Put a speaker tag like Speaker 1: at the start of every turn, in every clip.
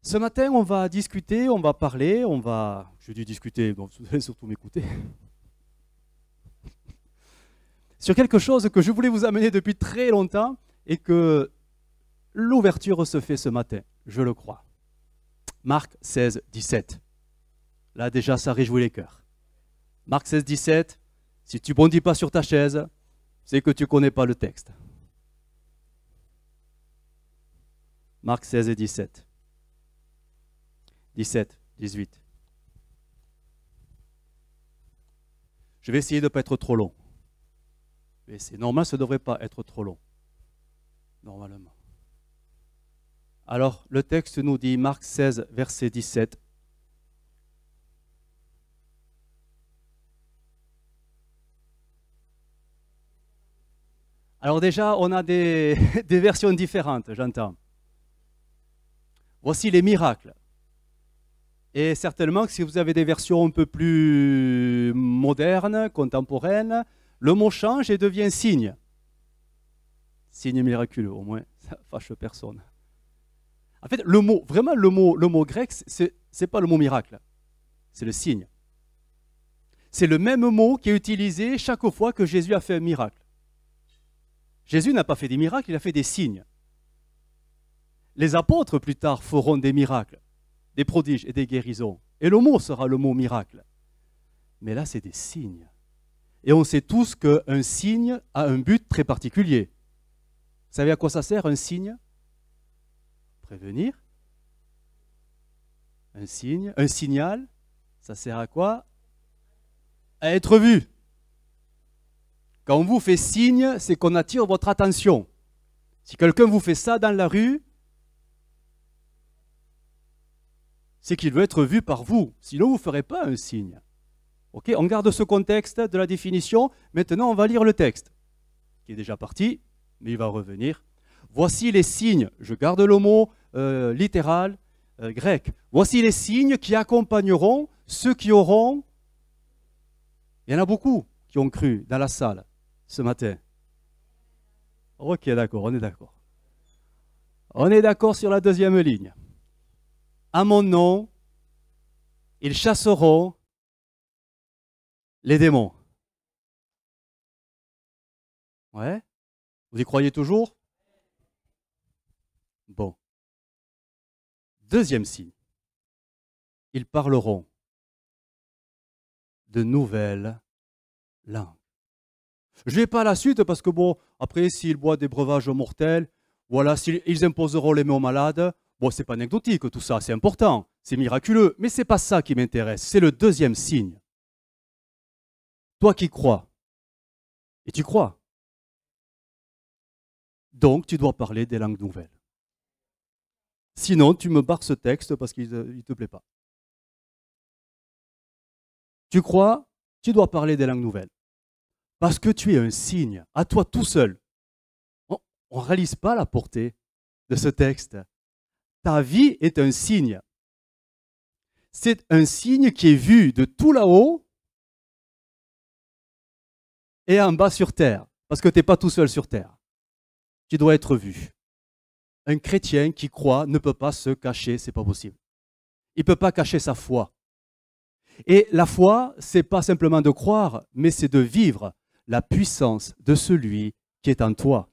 Speaker 1: Ce matin, on va discuter, on va parler, je dis discuter, donc vous allez surtout m'écouter, sur quelque chose que je voulais vous amener depuis très longtemps et que l'ouverture se fait ce matin, je le crois. Marc 16, 17. Là déjà, ça réjouit les cœurs. Marc 16, 17, si tu ne bondis pas sur ta chaise, c'est que tu ne connais pas le texte. Marc 16 et 17. 17, 18. Je vais essayer de ne pas être trop long. C'est normal, ça ne devrait pas être trop long. Normalement. Alors, le texte nous dit, Marc 16, verset 17. Alors déjà, on a des versions différentes, j'entends. Voici les miracles. Et certainement que si vous avez des versions un peu plus modernes, contemporaines, le mot change et devient signe. Signe miraculeux, au moins, ça fâche personne. En fait, le mot grec, c'est pas le mot miracle, c'est le signe. C'est le même mot qui est utilisé chaque fois que Jésus a fait un miracle. Jésus n'a pas fait des miracles, il a fait des signes. Les apôtres, plus tard, feront des miracles, des prodiges et des guérisons. Et le mot sera le mot miracle. Mais là, c'est des signes. Et on sait tous qu'un signe a un but très particulier. Vous savez à quoi ça sert, un signe? Prévenir. Un signe, un signal, ça sert à quoi? À être vu. Quand on vous fait signe, c'est qu'on attire votre attention. Si quelqu'un vous fait ça dans la rue, c'est qu'il veut être vu par vous. Sinon, vous ne ferez pas un signe. Ok, on garde ce contexte de la définition. Maintenant, on va lire le texte, qui est déjà parti, mais il va revenir. Voici les signes, je garde le mot littéral grec. Voici les signes qui accompagneront ceux qui auront... Il y en a beaucoup qui ont cru dans la salle ce matin. Ok, d'accord, on est d'accord. On est d'accord sur la deuxième ligne. À mon nom, ils chasseront les démons. Ouais? Vous y croyez toujours? Bon. Deuxième signe. Ils parleront de nouvelles langues. Je ne vais pas à la suite parce que, bon, après, s'ils boivent des breuvages mortels, voilà, s'ils imposeront les mains aux malades, bon, ce n'est pas anecdotique tout ça, c'est important, c'est miraculeux, mais ce n'est pas ça qui m'intéresse, c'est le deuxième signe. Toi qui crois, et tu crois, donc tu dois parler des langues nouvelles. Sinon, tu me barres ce texte parce qu'il ne te plaît pas. Tu crois, tu dois parler des langues nouvelles. Parce que tu es un signe, à toi tout seul. On ne réalise pas la portée de ce texte. Ta vie est un signe. C'est un signe qui est vu de tout là-haut et en bas sur terre. Parce que tu n'es pas tout seul sur terre. Tu dois être vu. Un chrétien qui croit ne peut pas se cacher, c'est pas possible. Il ne peut pas cacher sa foi. Et la foi, ce n'est pas simplement de croire, mais c'est de vivre la puissance de celui qui est en toi.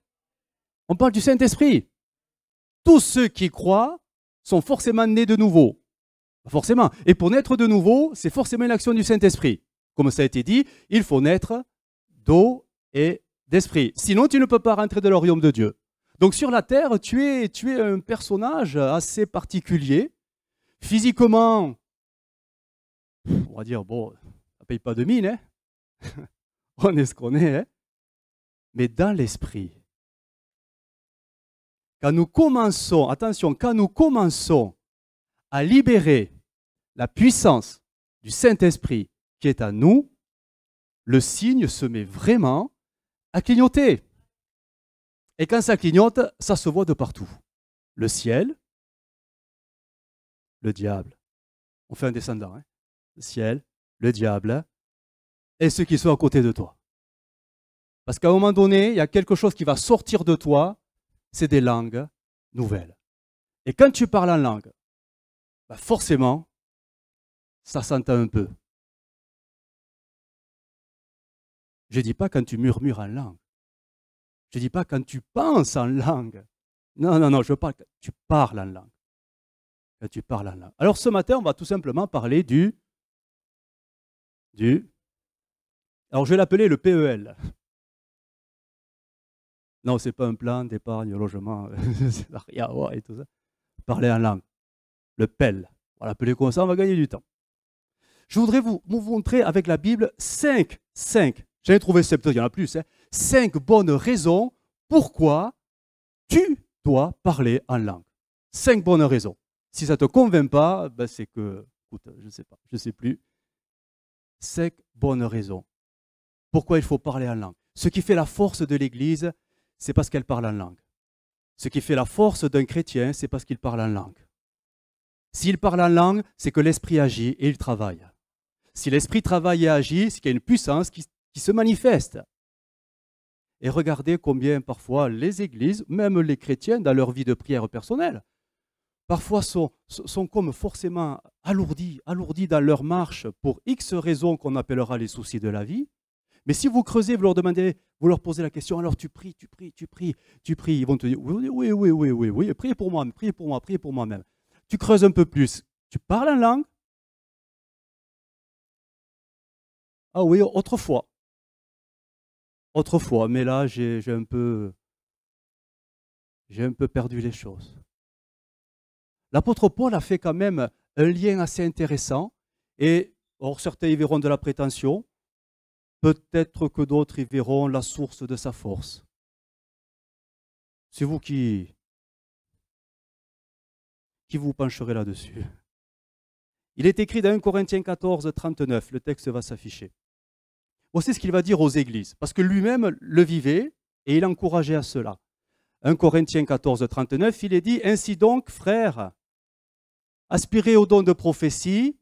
Speaker 1: On parle du Saint-Esprit. Tous ceux qui croient sont forcément nés de nouveau. Forcément. Et pour naître de nouveau, c'est forcément une action du Saint-Esprit. Comme ça a été dit, il faut naître d'eau et d'esprit. Sinon, tu ne peux pas rentrer dans le royaume de Dieu. Donc sur la terre, tu es un personnage assez particulier. Physiquement, on va dire, bon, ça ne paye pas de mine, hein. On est ce qu'on est, hein. Mais dans l'esprit, quand nous commençons, attention, quand nous commençons à libérer la puissance du Saint-Esprit qui est en nous, le signe se met vraiment à clignoter. Et quand ça clignote, ça se voit de partout. Le ciel, le diable. On fait un descendant, hein. Le ciel, le diable, et ceux qui sont à côté de toi. Parce qu'à un moment donné, il y a quelque chose qui va sortir de toi, c'est des langues nouvelles. Et quand tu parles en langue, ben forcément, ça s'entend un peu. Je ne dis pas quand tu murmures en langue. Je ne dis pas quand tu penses en langue. Non, non, non, je parle quand tu parles en langue. Quand tu parles en langue. Alors ce matin, on va tout simplement parler du alors je vais l'appeler le PEL. Non, ce n'est pas un plan d'épargne, logement, ça n'a rien à voir et tout ça. Parler en langue. Le PEL. On va l'appeler comme ça, on va gagner du temps. Je voudrais vous montrer avec la Bible 5, j'en ai trouvé 7, il y en a plus, 5 bonnes raisons pourquoi tu dois parler en langue. 5 bonnes raisons. Si ça ne te convainc pas, ben c'est que, écoute, je ne sais pas, je ne sais plus. 5 bonnes raisons. Pourquoi il faut parler en langue. Ce qui fait la force de l'Église, c'est parce qu'elle parle en langue. Ce qui fait la force d'un chrétien, c'est parce qu'il parle en langue. S'il parle en langue, c'est que l'Esprit agit et il travaille. Si l'Esprit travaille et agit, c'est qu'il y a une puissance qui se manifeste. Et regardez combien parfois les églises, même les chrétiens, dans leur vie de prière personnelle, parfois sont comme forcément alourdis dans leur marche pour X raisons qu'on appellera les soucis de la vie. Mais si vous creusez, vous leur demandez, vous leur posez la question, alors tu pries, ils vont te dire, oui, priez pour moi même. Tu creuses un peu plus, tu parles en langue. Ah oui, autrefois, mais là j'ai un peu perdu les choses. L'apôtre Paul a fait quand même un lien assez intéressant, et or certains y verront de la prétention, peut-être que d'autres y verront la source de sa force. C'est vous qui vous pencherez là-dessus. Il est écrit dans 1 Corinthiens 14, 39, le texte va s'afficher. Voici ce qu'il va dire aux églises, parce que lui-même le vivait et il encourageait à cela. 1 Corinthiens 14, 39, il est dit « Ainsi donc, frères, aspirez au don de prophétie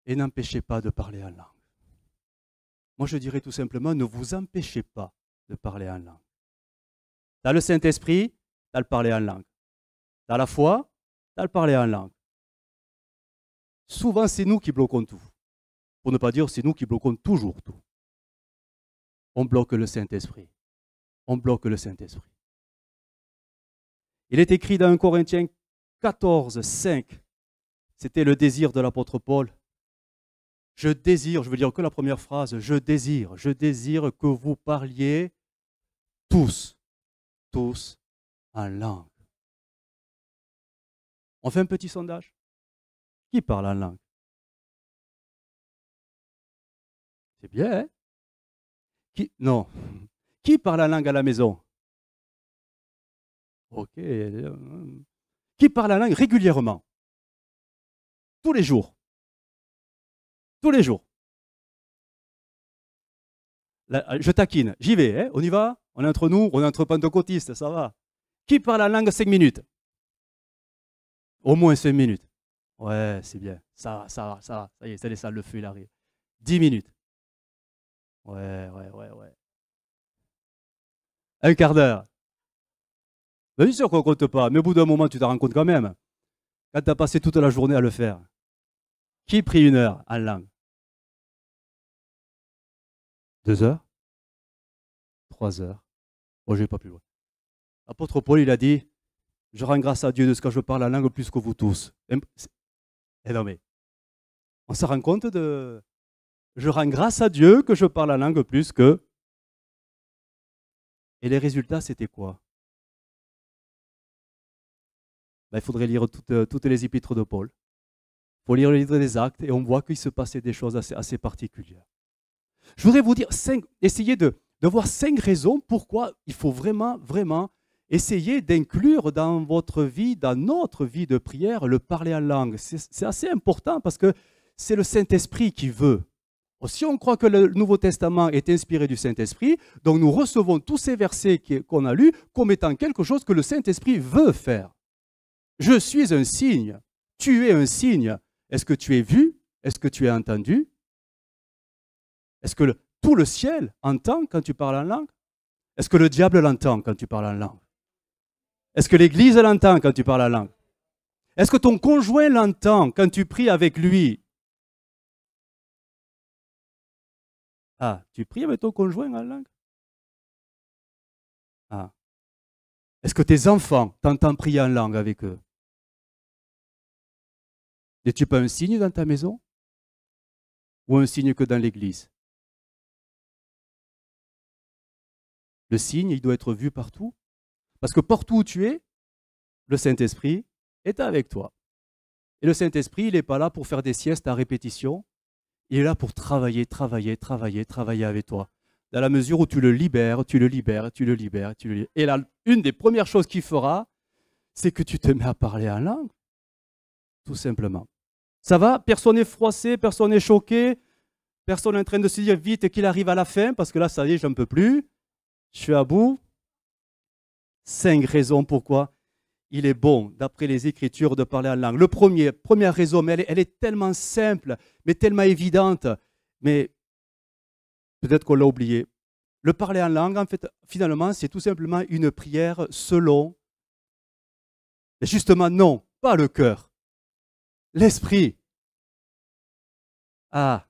Speaker 1: et n'empêchez pas de parler en langue. » Moi, je dirais tout simplement, ne vous empêchez pas de parler en langue. Tu as le Saint-Esprit, tu as le parler en langue. Tu as la foi, tu as le parler en langue. Souvent, c'est nous qui bloquons tout. Pour ne pas dire, c'est nous qui bloquons toujours tout. On bloque le Saint-Esprit. On bloque le Saint-Esprit. Il est écrit dans 1 Corinthiens 14, 5. C'était le désir de l'apôtre Paul. Je désire, je veux dire que la première phrase, je désire que vous parliez tous en langue. On fait un petit sondage. Qui parle en langue? C'est bien, hein? Non. Qui parle en langue à la maison? Ok. Qui parle en langue régulièrement? Tous les jours. Tous les jours. Là, je taquine. J'y vais, hein? On y va? On est entre nous, on est entre pentecôtistes, ça va. Qui parle en langue 5 minutes? Au moins 5 minutes. Ouais, c'est bien. Ça va. Ça y est, c'est les salles, le feu, il arrive. 10 minutes. Ouais. Un quart d'heure. Bien sûr qu'on ne compte pas, mais au bout d'un moment, tu t'en rends compte quand même. Quand tu as passé toute la journée à le faire. Qui prie 1 heure en langue? 2 heures? 3 heures? Bon, je ne vais pas plus loin. L'apôtre Paul, il a dit, je rends grâce à Dieu de ce que je parle la langue plus que vous tous. Et non mais, on se rend compte de... Je rends grâce à Dieu que je parle la langue plus que... Et les résultats, c'était quoi? Ben, il faudrait lire toutes les épîtres de Paul. Il faut lire le livre des Actes et on voit qu'il se passait des choses assez particulières. Je voudrais vous dire, essayez de voir 5 raisons pourquoi il faut vraiment essayer d'inclure dans votre vie, dans notre vie de prière, le parler en langue. C'est assez important parce que c'est le Saint-Esprit qui veut. Si on croit que le Nouveau Testament est inspiré du Saint-Esprit, donc nous recevons tous ces versets qu'on a lus comme étant quelque chose que le Saint-Esprit veut faire. Je suis un signe, tu es un signe. Est-ce que tu es vu? Est-ce que tu es entendu? Est-ce que tout le ciel entend quand tu parles en langue? Est-ce que le diable l'entend quand tu parles en langue? Est-ce que l'Église l'entend quand tu parles la langue? Est-ce que ton conjoint l'entend quand tu pries avec lui? Ah, tu pries avec ton conjoint en langue? Ah. Est-ce que tes enfants t'entendent prier en langue avec eux? N'es-tu pas un signe dans ta maison? Ou un signe que dans l'église? Le signe, il doit être vu partout. Parce que partout où tu es, le Saint-Esprit est avec toi. Et le Saint-Esprit, il n'est pas là pour faire des siestes à répétition. Il est là pour travailler, travailler, travailler, travailler avec toi. Dans la mesure où tu le libères, tu le libères, tu le libères, tu le libères. Et là, une des premières choses qu'il fera, c'est que tu te mets à parler en langue. Tout simplement. Ça va? Personne n'est froissé, personne n'est choqué, personne n'est en train de se dire vite qu'il arrive à la fin, parce que là, ça y est, j'en peux plus. Je suis à bout. 5 raisons pourquoi il est bon, d'après les Écritures, de parler en langue. Première raison, mais elle est tellement simple, mais tellement évidente, mais peut-être qu'on l'a oublié. Le parler en langue, en fait, finalement, c'est tout simplement une prière selon, mais justement, non, pas le cœur, l'esprit. Ah,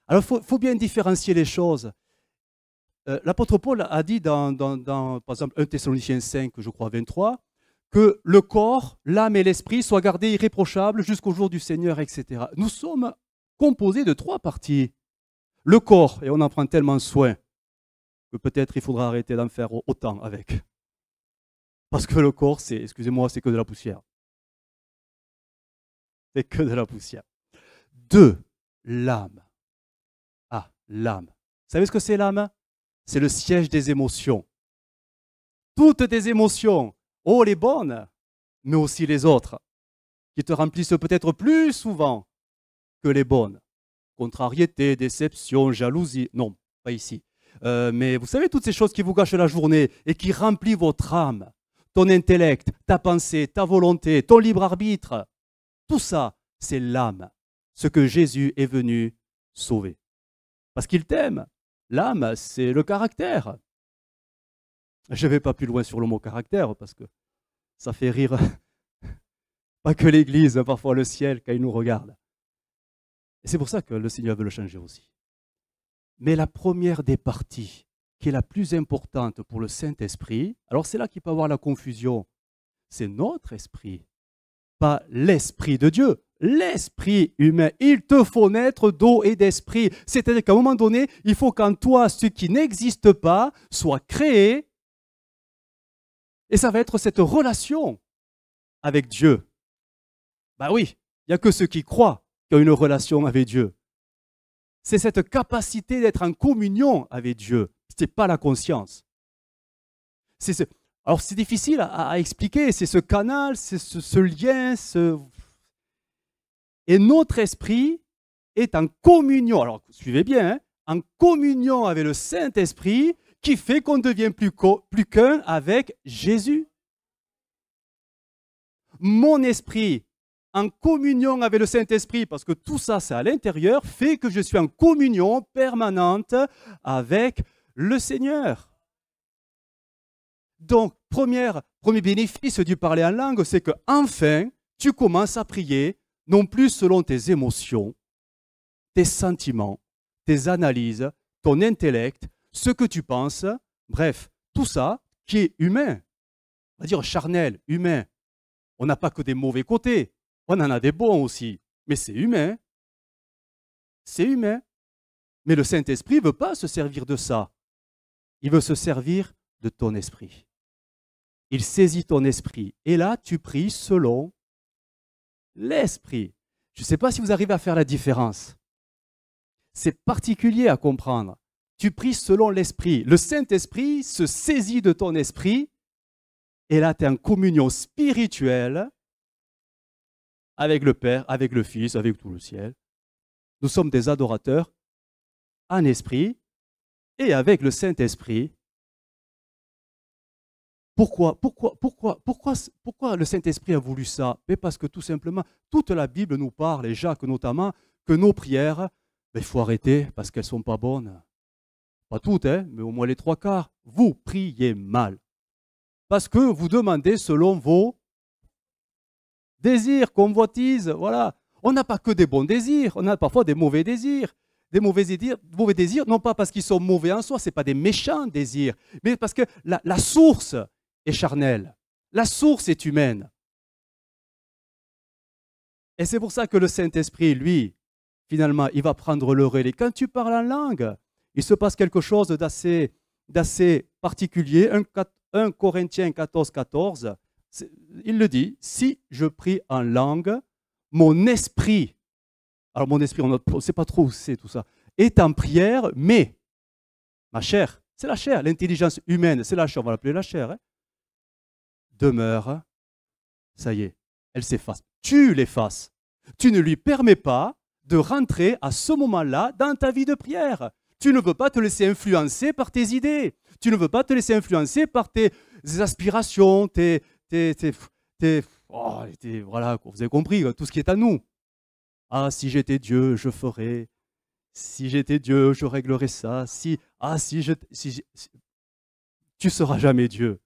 Speaker 1: alors il faut bien différencier les choses. L'apôtre Paul a dit par exemple, 1 Thessaloniciens 5, je crois, 23, que le corps, l'âme et l'esprit soient gardés irréprochables jusqu'au jour du Seigneur, etc. Nous sommes composés de 3 parties. Le corps, et on en prend tellement soin que peut-être il faudra arrêter d'en faire autant avec. Parce que le corps, excusez-moi, c'est que de la poussière. C'est que de la poussière. 2, l'âme. Ah, l'âme. Vous savez ce que c'est l'âme? C'est le siège des émotions. Toutes tes émotions, oh les bonnes, mais aussi les autres, qui te remplissent peut-être plus souvent que les bonnes. Contrariété, déception, jalousie. Non, pas ici. Mais vous savez, toutes ces choses qui vous gâchent la journée et qui remplissent votre âme, ton intellect, ta pensée, ta volonté, ton libre arbitre, tout ça, c'est l'âme, ce que Jésus est venu sauver. Parce qu'il t'aime. L'âme, c'est le caractère. Je ne vais pas plus loin sur le mot caractère parce que ça fait rire pas que l'Église, parfois le ciel quand il nous regarde. Et c'est pour ça que le Seigneur veut le changer aussi. Mais la première des parties, qui est la plus importante pour le Saint-Esprit, alors c'est là qu'il peut y avoir la confusion, c'est notre esprit, pas l'esprit de Dieu. L'esprit humain, il te faut naître d'eau et d'esprit. C'est-à-dire qu'à un moment donné, il faut qu'en toi, ce qui n'existe pas soit créé. Et ça va être cette relation avec Dieu. Ben oui, il n'y a que ceux qui croient qui ont une relation avec Dieu. C'est cette capacité d'être en communion avec Dieu. Ce n'est pas la conscience. Alors c'est difficile à expliquer, c'est ce canal, c'est ce lien, et notre esprit est en communion, alors suivez bien, hein, en communion avec le Saint-Esprit qui fait qu'on ne devient plus qu'un avec Jésus. Mon esprit, en communion avec le Saint-Esprit, parce que tout ça, c'est à l'intérieur, fait que je suis en communion permanente avec le Seigneur. Donc, premier bénéfice du parler en langue, c'est que enfin, tu commences à prier, non plus selon tes émotions, tes sentiments, tes analyses, ton intellect, ce que tu penses, bref, tout ça qui est humain, on va dire charnel, humain. On n'a pas que des mauvais côtés, on en a des bons aussi, mais c'est humain. C'est humain. Mais le Saint-Esprit ne veut pas se servir de ça. Il veut se servir de ton esprit. Il saisit ton esprit. Et là, tu pries selon l'esprit. Je ne sais pas si vous arrivez à faire la différence. C'est particulier à comprendre. Tu pries selon l'esprit. Le Saint-Esprit se saisit de ton esprit. Et là, tu es en communion spirituelle avec le Père, avec le Fils, avec tout le ciel. Nous sommes des adorateurs en esprit et avec le Saint-Esprit. Pourquoi le Saint-Esprit a voulu ça? Mais parce que tout simplement, toute la Bible nous parle, et Jacques notamment, que nos prières, il faut arrêter parce qu'elles ne sont pas bonnes. Pas toutes, hein, mais au moins les 3 quarts. Vous priez mal. Parce que vous demandez selon vos désirs, convoitises, voilà. On n'a pas que des bons désirs, on a parfois des mauvais désirs. Des mauvais désirs, non pas parce qu'ils sont mauvais en soi, ce n'est pas des méchants désirs, mais parce que la source est charnelle, la source est humaine. Et c'est pour ça que le Saint-Esprit, lui, finalement, il va prendre le relais. Quand tu parles en langue, il se passe quelque chose d'assez particulier. 1 Corinthiens 14, 14, il le dit, si je prie en langue, mon esprit, alors mon esprit, on ne sait pas trop où c'est tout ça, est en prière, mais ma chair, c'est la chair, l'intelligence humaine, c'est la chair, on va l'appeler la chair, hein, demeure, ça y est, elle s'efface. Tu l'effaces. Tu ne lui permets pas de rentrer à ce moment-là dans ta vie de prière. Tu ne veux pas te laisser influencer par tes idées. Tu ne veux pas te laisser influencer par tes aspirations, voilà, vous avez compris, tout ce qui est à nous. Ah, si j'étais Dieu, je ferais. Si j'étais Dieu, je réglerais ça. Tu ne seras jamais Dieu.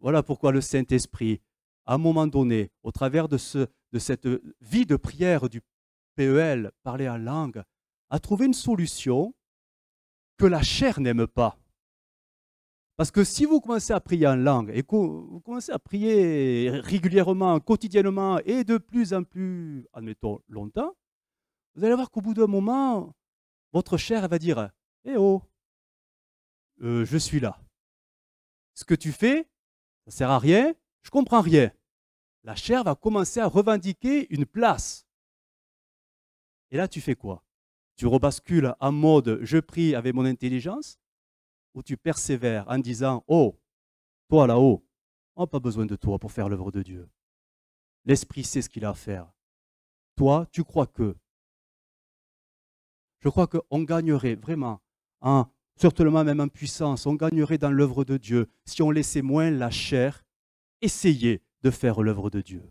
Speaker 1: Voilà pourquoi le Saint-Esprit, à un moment donné, au travers de cette vie de prière du PEL, parler en langue, a trouvé une solution que la chair n'aime pas. Parce que si vous commencez à prier en langue et que vous commencez à prier régulièrement, quotidiennement et de plus en plus, admettons, longtemps, vous allez voir qu'au bout d'un moment, votre chair elle va dire « Eh oh, je suis là. Ce que tu fais, ça ne sert à rien, je ne comprends rien. » La chair va commencer à revendiquer une place. Et là, tu fais quoi? Tu rebascules en mode « je prie avec mon intelligence » ou tu persévères en disant « Oh, toi là-haut, on n'a pas besoin de toi pour faire l'œuvre de Dieu. L'Esprit sait ce qu'il a à faire. Toi, tu crois que. » Je crois qu'on gagnerait vraiment, certainement même en puissance, on gagnerait dans l'œuvre de Dieu si on laissait moins la chair essayer de faire l'œuvre de Dieu.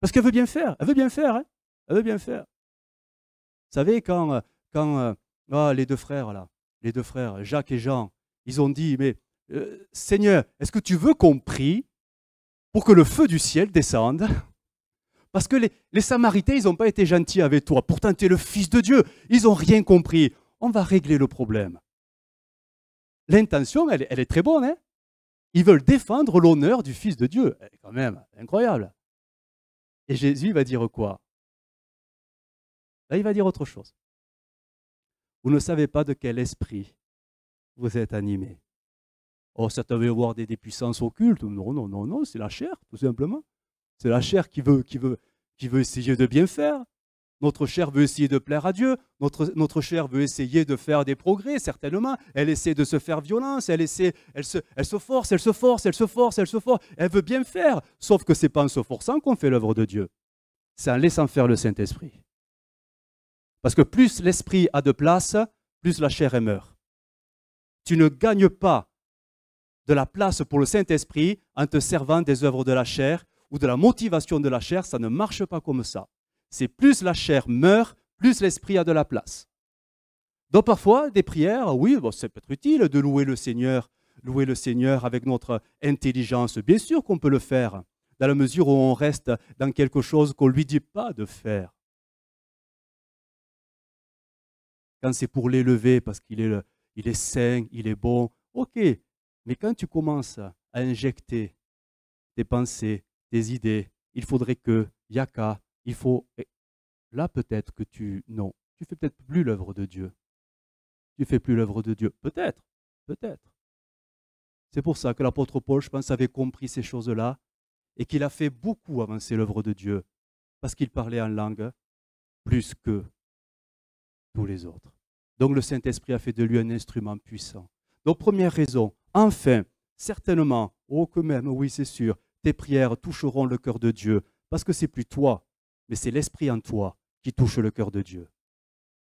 Speaker 1: Parce qu'elle veut bien faire, elle veut bien faire, hein, elle veut bien faire. Vous savez, quand les deux frères, Jacques et Jean, ils ont dit, mais Seigneur, est-ce que tu veux qu'on prie pour que le feu du ciel descende? Parce que les Samaritains, ils n'ont pas été gentils avec toi. Pourtant, tu es le Fils de Dieu. Ils n'ont rien compris. On va régler le problème. L'intention, elle est très bonne. Hein? Ils veulent défendre l'honneur du Fils de Dieu. Quand même, incroyable. Et Jésus va dire quoi? Là, il va dire autre chose. Vous ne savez pas de quel esprit vous êtes animé. Oh, ça devait avoir des puissances occultes. Non, c'est la chair, tout simplement. C'est la chair qui veut essayer de bien faire. Notre chair veut essayer de plaire à Dieu. Notre chair veut essayer de faire des progrès, certainement. Elle essaie de se faire violence. Elle se force. Elle veut bien faire. Sauf que ce n'est pas en se forçant qu'on fait l'œuvre de Dieu. C'est en laissant faire le Saint-Esprit. Parce que plus l'Esprit a de place, plus la chair meurt. Tu ne gagnes pas de la place pour le Saint-Esprit en te servant des œuvres de la chair ou de la motivation de la chair, ça ne marche pas comme ça. C'est plus la chair meurt, plus l'esprit a de la place. Donc parfois, des prières, oui, bon, c'est peut-être utile de louer le Seigneur avec notre intelligence. Bien sûr qu'on peut le faire, dans la mesure où on reste dans quelque chose qu'on ne lui dit pas de faire. Quand c'est pour l'élever parce qu'il est saint, il est bon, ok. Mais quand tu commences à injecter tes pensées, tes idées, il faudrait que, yaka, il faut... Là, peut-être que tu fais peut-être plus l'œuvre de Dieu. Tu fais plus l'œuvre de Dieu. Peut-être. C'est pour ça que l'apôtre Paul, je pense, avait compris ces choses-là et qu'il a fait beaucoup avancer l'œuvre de Dieu parce qu'il parlait en langue plus que tous les autres. Donc le Saint-Esprit a fait de lui un instrument puissant. Donc première raison, enfin, certainement, que même, oui c'est sûr, tes prières toucheront le cœur de Dieu parce que c'est plus toi, mais c'est l'Esprit en toi qui touche le cœur de Dieu.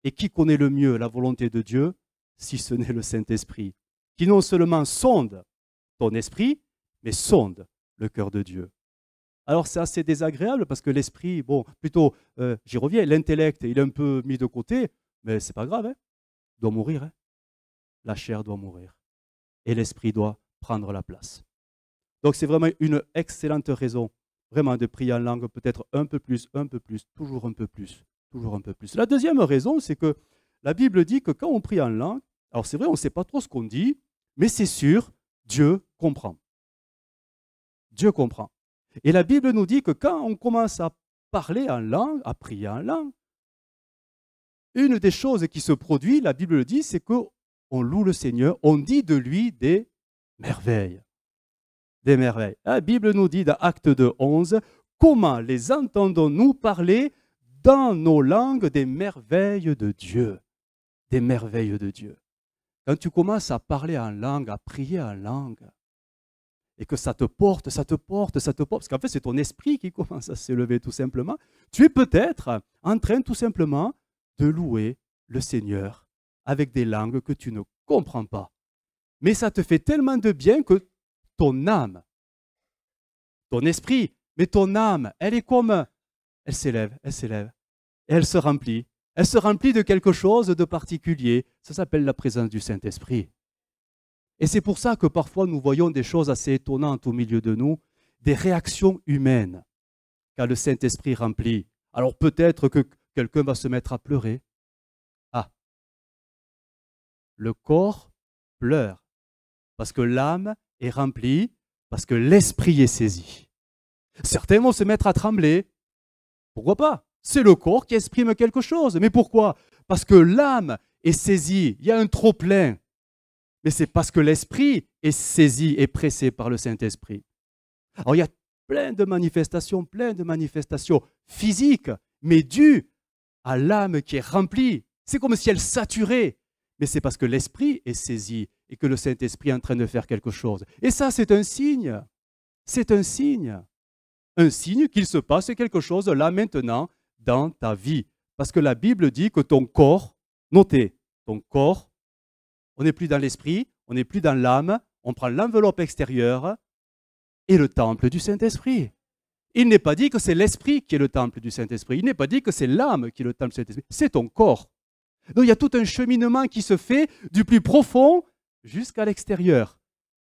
Speaker 1: Et qui connaît le mieux la volonté de Dieu, si ce n'est le Saint-Esprit, qui non seulement sonde ton esprit, mais sonde le cœur de Dieu. Alors c'est assez désagréable parce que l'esprit, plutôt, j'y reviens, l'intellect, il est un peu mis de côté, mais c'est pas grave, hein, il doit mourir. Hein. La chair doit mourir. Et l'esprit doit prendre la place. Donc c'est vraiment une excellente raison, vraiment, de prier en langue, peut-être un peu plus, toujours un peu plus, toujours un peu plus. La deuxième raison, c'est que la Bible dit que quand on prie en langue, alors c'est vrai, on ne sait pas trop ce qu'on dit, mais c'est sûr, Dieu comprend. Dieu comprend. Et la Bible nous dit que quand on commence à parler en langue, à prier en langue, une des choses qui se produit, la Bible le dit, c'est qu'on loue le Seigneur, on dit de lui des merveilles. Des merveilles. La Bible nous dit dans Actes 2, 11, comment les entendons-nous parler dans nos langues des merveilles de Dieu. Des merveilles de Dieu. Quand tu commences à parler en langue, à prier en langue, et que ça te porte, parce qu'en fait c'est ton esprit qui commence à s'élever tout simplement, tu es peut-être en train tout simplement de louer le Seigneur avec des langues que tu ne comprends pas. Mais ça te fait tellement de bien que ton âme, ton esprit, mais ton âme, elle est comme, elle s'élève, et elle se remplit. Elle se remplit de quelque chose de particulier. Ça s'appelle la présence du Saint-Esprit. Et c'est pour ça que parfois nous voyons des choses assez étonnantes au milieu de nous, des réactions humaines, quand le Saint-Esprit remplit. Alors peut-être que quelqu'un va se mettre à pleurer. Ah, le corps pleure, parce que l'âme est remplie, parce que l'esprit est saisi. Certains vont se mettre à trembler. Pourquoi pas? C'est le corps qui exprime quelque chose. Mais pourquoi? Parce que l'âme est saisie. Il y a un trop-plein. Mais c'est parce que l'esprit est saisi et pressé par le Saint-Esprit. Alors il y a plein de manifestations physiques, mais dues à l'âme qui est remplie. C'est comme si elle saturait. Mais c'est parce que l'esprit est saisi et que le Saint-Esprit est en train de faire quelque chose. Et ça, c'est un signe. C'est un signe. Un signe qu'il se passe quelque chose là maintenant dans ta vie. Parce que la Bible dit que ton corps, notez, ton corps, on n'est plus dans l'esprit, on n'est plus dans l'âme, on prend l'enveloppe extérieure et le temple du Saint-Esprit. Il n'est pas dit que c'est l'esprit qui est le temple du Saint-Esprit. Il n'est pas dit que c'est l'âme qui est le temple du Saint-Esprit. C'est ton corps. Donc il y a tout un cheminement qui se fait du plus profond jusqu'à l'extérieur.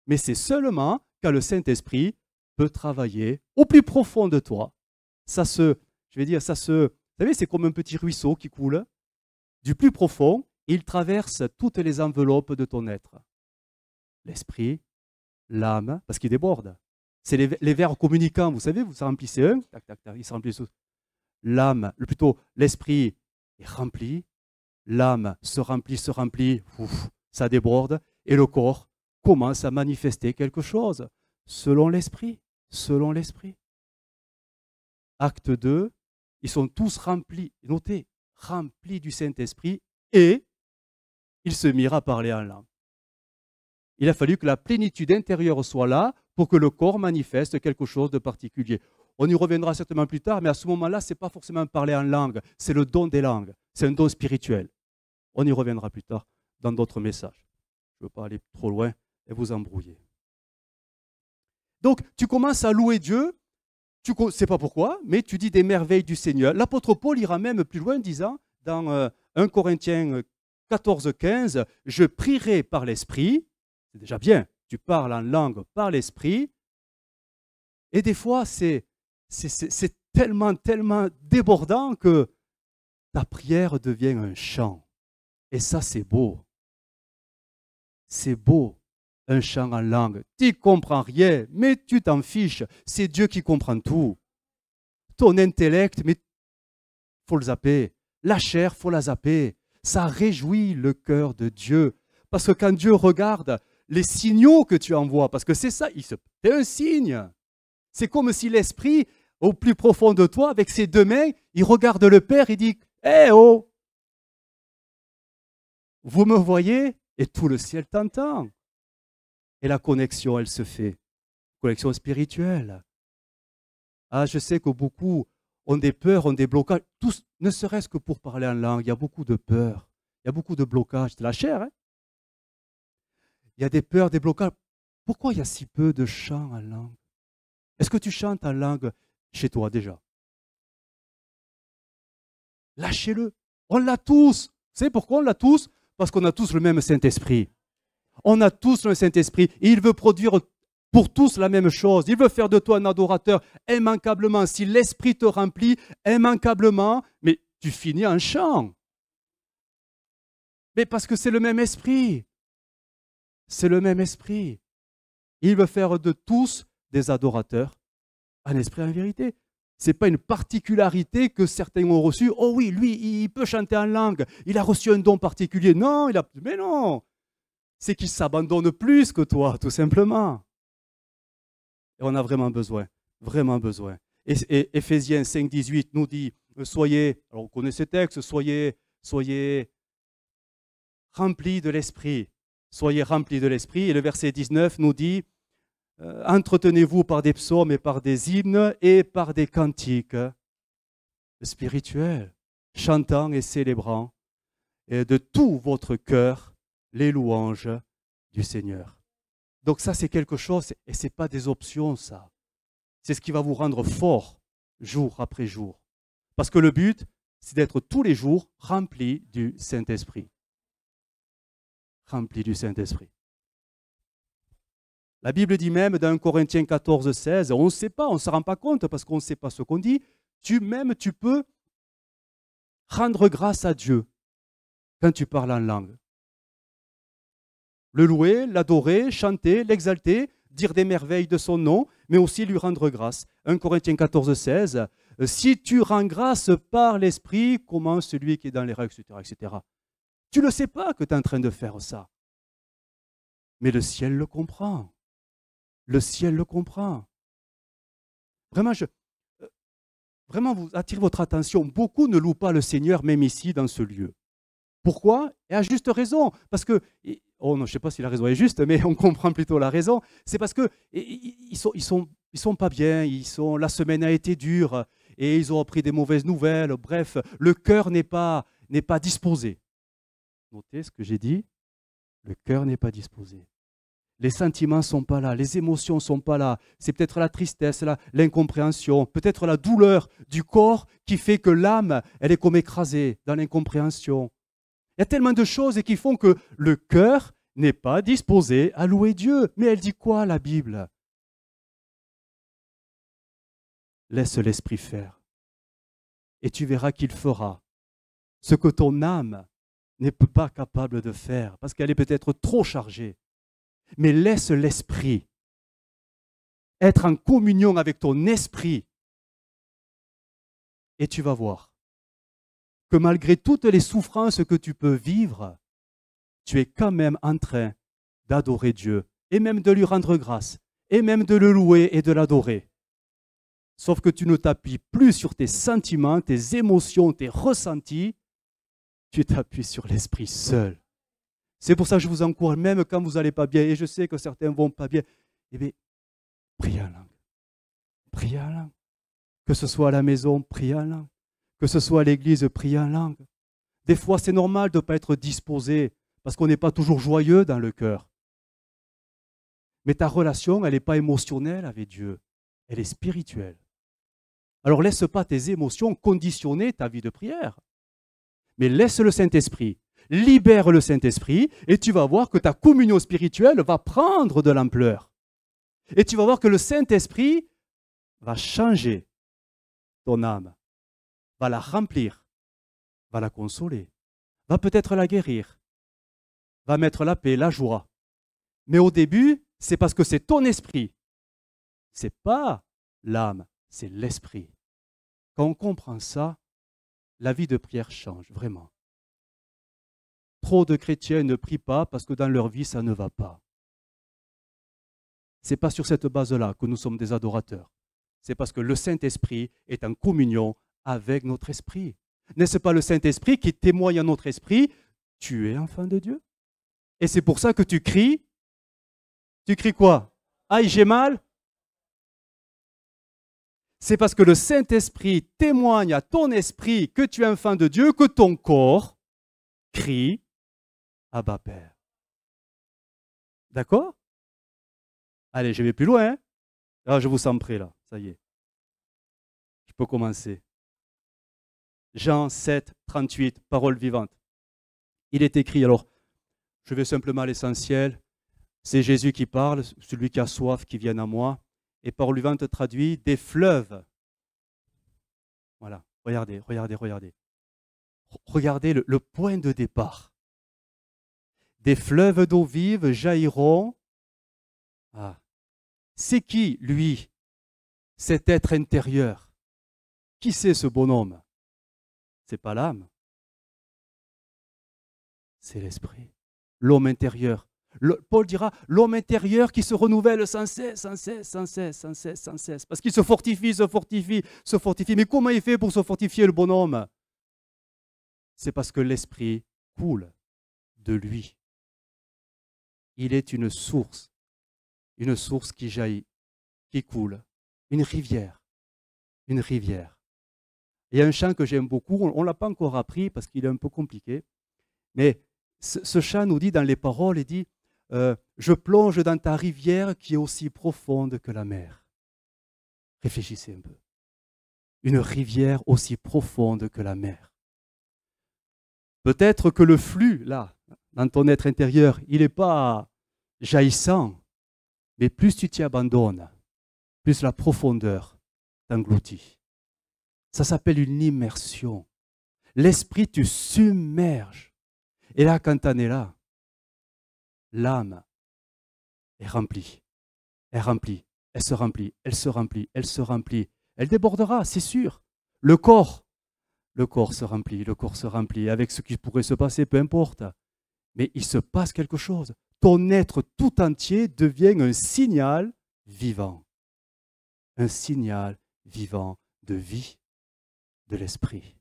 Speaker 1: Mais c'est seulement quand le Saint-Esprit peut travailler au plus profond de toi. Vous savez, c'est comme un petit ruisseau qui coule. Du plus profond, il traverse toutes les enveloppes de ton être. L'esprit, l'âme, parce qu'il déborde. C'est les verres communicants, vous savez, vous remplissez un, tac, tac, tac, ils se remplissent tous. L'âme, plutôt l'esprit est rempli, l'âme se remplit, ouf, ça déborde, et le corps commence à manifester quelque chose, selon l'esprit, Acte 2, ils sont tous remplis, notez, remplis du Saint-Esprit, et ils se mirent à parler en langue. Il a fallu que la plénitude intérieure soit là pour que le corps manifeste quelque chose de particulier. On y reviendra certainement plus tard, mais à ce moment-là, ce n'est pas forcément parler en langue, c'est le don des langues, c'est un don spirituel. On y reviendra plus tard dans d'autres messages. Je ne veux pas aller trop loin et vous embrouiller. Donc, tu commences à louer Dieu, tu ne sais pas pourquoi, mais tu dis des merveilles du Seigneur. L'apôtre Paul ira même plus loin, disant dans 1 Corinthiens 14, 15, « Je prierai par l'Esprit », c'est déjà bien, tu parles en langue par l'Esprit, et des fois, c'est tellement débordant que ta prière devient un chant. Et ça, c'est beau. C'est beau, un chant en langue. Tu ne comprends rien, mais tu t'en fiches. C'est Dieu qui comprend tout. Ton intellect, mais il faut le zapper. La chair, il faut la zapper. Ça réjouit le cœur de Dieu. Parce que quand Dieu regarde les signaux que tu envoies, parce que c'est ça, c'est un signe. C'est comme si l'Esprit, au plus profond de toi, avec ses deux mains, il regarde le Père, il dit « Eh oh, vous me voyez ?» Et tout le ciel t'entend. Et la connexion, elle se fait. Connexion spirituelle. Ah, je sais que beaucoup ont des peurs, ont des blocages, tous, ne serait-ce que pour parler en langue. Il y a beaucoup de peurs, il y a beaucoup de blocages. C'est la chair, hein? Il y a des peurs, des blocages. Pourquoi il y a si peu de chants en langue? Est-ce que tu chantes en langue chez toi déjà? Lâchez-le. On l'a tous. Vous savez pourquoi on l'a tous? Parce qu'on a tous le même Saint-Esprit. On a tous le Saint-Esprit et il veut produire pour tous la même chose. Il veut faire de toi un adorateur immanquablement. Si l'Esprit te remplit immanquablement, mais tu finis en chant. Mais parce que c'est le même esprit. C'est le même esprit. Il veut faire de tous des adorateurs en esprit et en vérité. Ce n'est pas une particularité que certains ont reçue. Oh oui, lui, il peut chanter en langue. Il a reçu un don particulier. Non, mais non. C'est qu'il s'abandonne plus que toi, tout simplement. Et on a vraiment besoin. Vraiment besoin. Et Éphésiens 5, 18 nous dit, soyez, alors on connaît ces textes, soyez remplis de l'esprit. Soyez remplis de l'esprit. Et le verset 19 nous dit, entretenez-vous par des psaumes et par des hymnes et par des cantiques spirituels, chantant et célébrant et de tout votre cœur les louanges du Seigneur. Donc ça, c'est quelque chose, et ce n'est pas des options, ça. C'est ce qui va vous rendre fort jour après jour. Parce que le but, c'est d'être tous les jours rempli du Saint-Esprit. Rempli du Saint-Esprit. La Bible dit même dans 1 Corinthiens 14, 16, on ne sait pas, on ne se rend pas compte parce qu'on ne sait pas ce qu'on dit, tu peux rendre grâce à Dieu quand tu parles en langue. Le louer, l'adorer, chanter, l'exalter, dire des merveilles de son nom, mais aussi lui rendre grâce. 1 Corinthiens 14, 16, si tu rends grâce par l'Esprit, comment celui qui est dans les règles, etc., etc. Tu ne le sais pas que tu es en train de faire ça. Mais le ciel le comprend. Le ciel le comprend. Vraiment, vous attirez votre attention. Beaucoup ne louent pas le Seigneur, même ici, dans ce lieu. Pourquoi? Et à juste raison. Parce que, oh non, je ne sais pas si la raison est juste, mais on comprend plutôt la raison. C'est parce qu'ils sont pas bien, la semaine a été dure, et ils ont appris des mauvaises nouvelles. Bref, le cœur n'est pas disposé. Notez ce que j'ai dit. Le cœur n'est pas disposé. Les sentiments ne sont pas là, les émotions ne sont pas là. C'est peut-être la tristesse, l'incompréhension, peut-être la douleur du corps qui fait que l'âme, elle est comme écrasée dans l'incompréhension. Il y a tellement de choses qui font que le cœur n'est pas disposé à louer Dieu. Mais elle dit quoi, la Bible? Laisse l'Esprit faire. Et tu verras qu'il fera ce que ton âme n'est pas capable de faire, parce qu'elle est peut-être trop chargée. Mais laisse l'Esprit être en communion avec ton esprit. Et tu vas voir que malgré toutes les souffrances que tu peux vivre, tu es quand même en train d'adorer Dieu, et même de lui rendre grâce, et même de le louer et de l'adorer. Sauf que tu ne t'appuies plus sur tes sentiments, tes émotions, tes ressentis, tu t'appuies sur l'Esprit seul. C'est pour ça que je vous encourage, même quand vous n'allez pas bien, et je sais que certains ne vont pas bien, eh bien, priez en langue. Priez en langue. Que ce soit à la maison, priez en langue. Que ce soit à l'église, priez en langue. Des fois, c'est normal de ne pas être disposé, parce qu'on n'est pas toujours joyeux dans le cœur. Mais ta relation, elle n'est pas émotionnelle avec Dieu, elle est spirituelle. Alors laisse pas tes émotions conditionner ta vie de prière. Mais laisse le Saint-Esprit. Libère le Saint-Esprit et tu vas voir que ta communion spirituelle va prendre de l'ampleur. Et tu vas voir que le Saint-Esprit va changer ton âme, va la remplir, va la consoler, va peut-être la guérir, va mettre la paix, la joie. Mais au début, c'est parce que c'est ton esprit. Ce n'est pas l'âme, c'est l'esprit. Quand on comprend ça, la vie de prière change, vraiment. Trop de chrétiens ne prient pas parce que dans leur vie, ça ne va pas. Ce n'est pas sur cette base-là que nous sommes des adorateurs. C'est parce que le Saint-Esprit est en communion avec notre esprit. N'est-ce pas le Saint-Esprit qui témoigne à notre esprit, tu es enfant de Dieu? Et c'est pour ça que tu cries. Tu cries quoi? Aïe, j'ai mal? C'est parce que le Saint-Esprit témoigne à ton esprit que tu es enfant de Dieu, que ton corps crie Abba Père. D'accord? Allez, je vais plus loin. Hein? Ah, je vous sens prêt là, ça y est. Je peux commencer. Jean 7, 38, parole vivante. Il est écrit, alors je vais simplement à l'essentiel. C'est Jésus qui parle, celui qui a soif, qui vienne à moi. Et Paul Luvente traduit des fleuves. Voilà, regardez, regardez, regardez. Regardez le point de départ. Des fleuves d'eau vive jailliront. Ah. C'est qui, lui, cet être intérieur? Qui c'est ce bonhomme? C'est pas l'âme. C'est l'esprit. L'homme intérieur. Paul dira l'homme intérieur qui se renouvelle sans cesse, sans cesse, sans cesse, sans cesse, sans cesse. Parce qu'il se fortifie, se fortifie, se fortifie. Mais comment il fait pour se fortifier, le bonhomme? C'est parce que l'esprit coule de lui. Il est une source qui jaillit, qui coule, une rivière, une rivière. Il y a un chant que j'aime beaucoup, on ne l'a pas encore appris parce qu'il est un peu compliqué, mais ce chant nous dit dans les paroles, il dit je plonge dans ta rivière qui est aussi profonde que la mer. Réfléchissez un peu. Une rivière aussi profonde que la mer. Peut-être que le flux, là, dans ton être intérieur, il n'est pas jaillissant, mais plus tu t'y abandonnes, plus la profondeur t'engloutit. Ça s'appelle une immersion. L'esprit te submerge. Et là, quand tu en es là, l'âme est remplie. Elle remplit, elle se remplit, elle se remplit, elle se remplit. Elle débordera, c'est sûr. Le corps se remplit, le corps se remplit. Avec ce qui pourrait se passer, peu importe. Mais il se passe quelque chose. Ton être tout entier devient un signal vivant. Un signal vivant de vie, de l'esprit.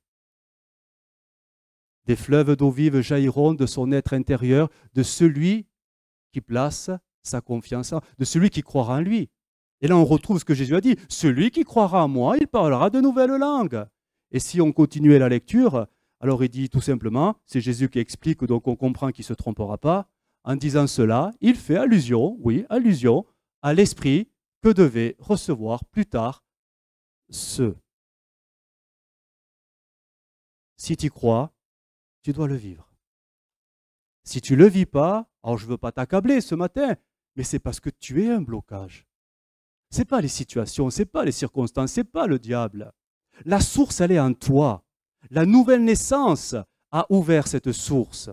Speaker 1: Des fleuves d'eau vive jailliront de son être intérieur, de celui qui place sa confiance, de celui qui croira en lui. Et là, on retrouve ce que Jésus a dit. Celui qui croira en moi, il parlera de nouvelles langues. Et si on continuait la lecture, alors il dit tout simplement, c'est Jésus qui explique, donc on comprend qu'il ne se trompera pas. En disant cela, il fait allusion, oui, allusion à l'esprit que devaient recevoir plus tard ceux. Si tu y crois, tu dois le vivre. Si tu ne le vis pas, alors je ne veux pas t'accabler ce matin, mais c'est parce que tu es un blocage. Ce n'est pas les situations, ce n'est pas les circonstances, ce n'est pas le diable. La source, elle est en toi. La nouvelle naissance a ouvert cette source.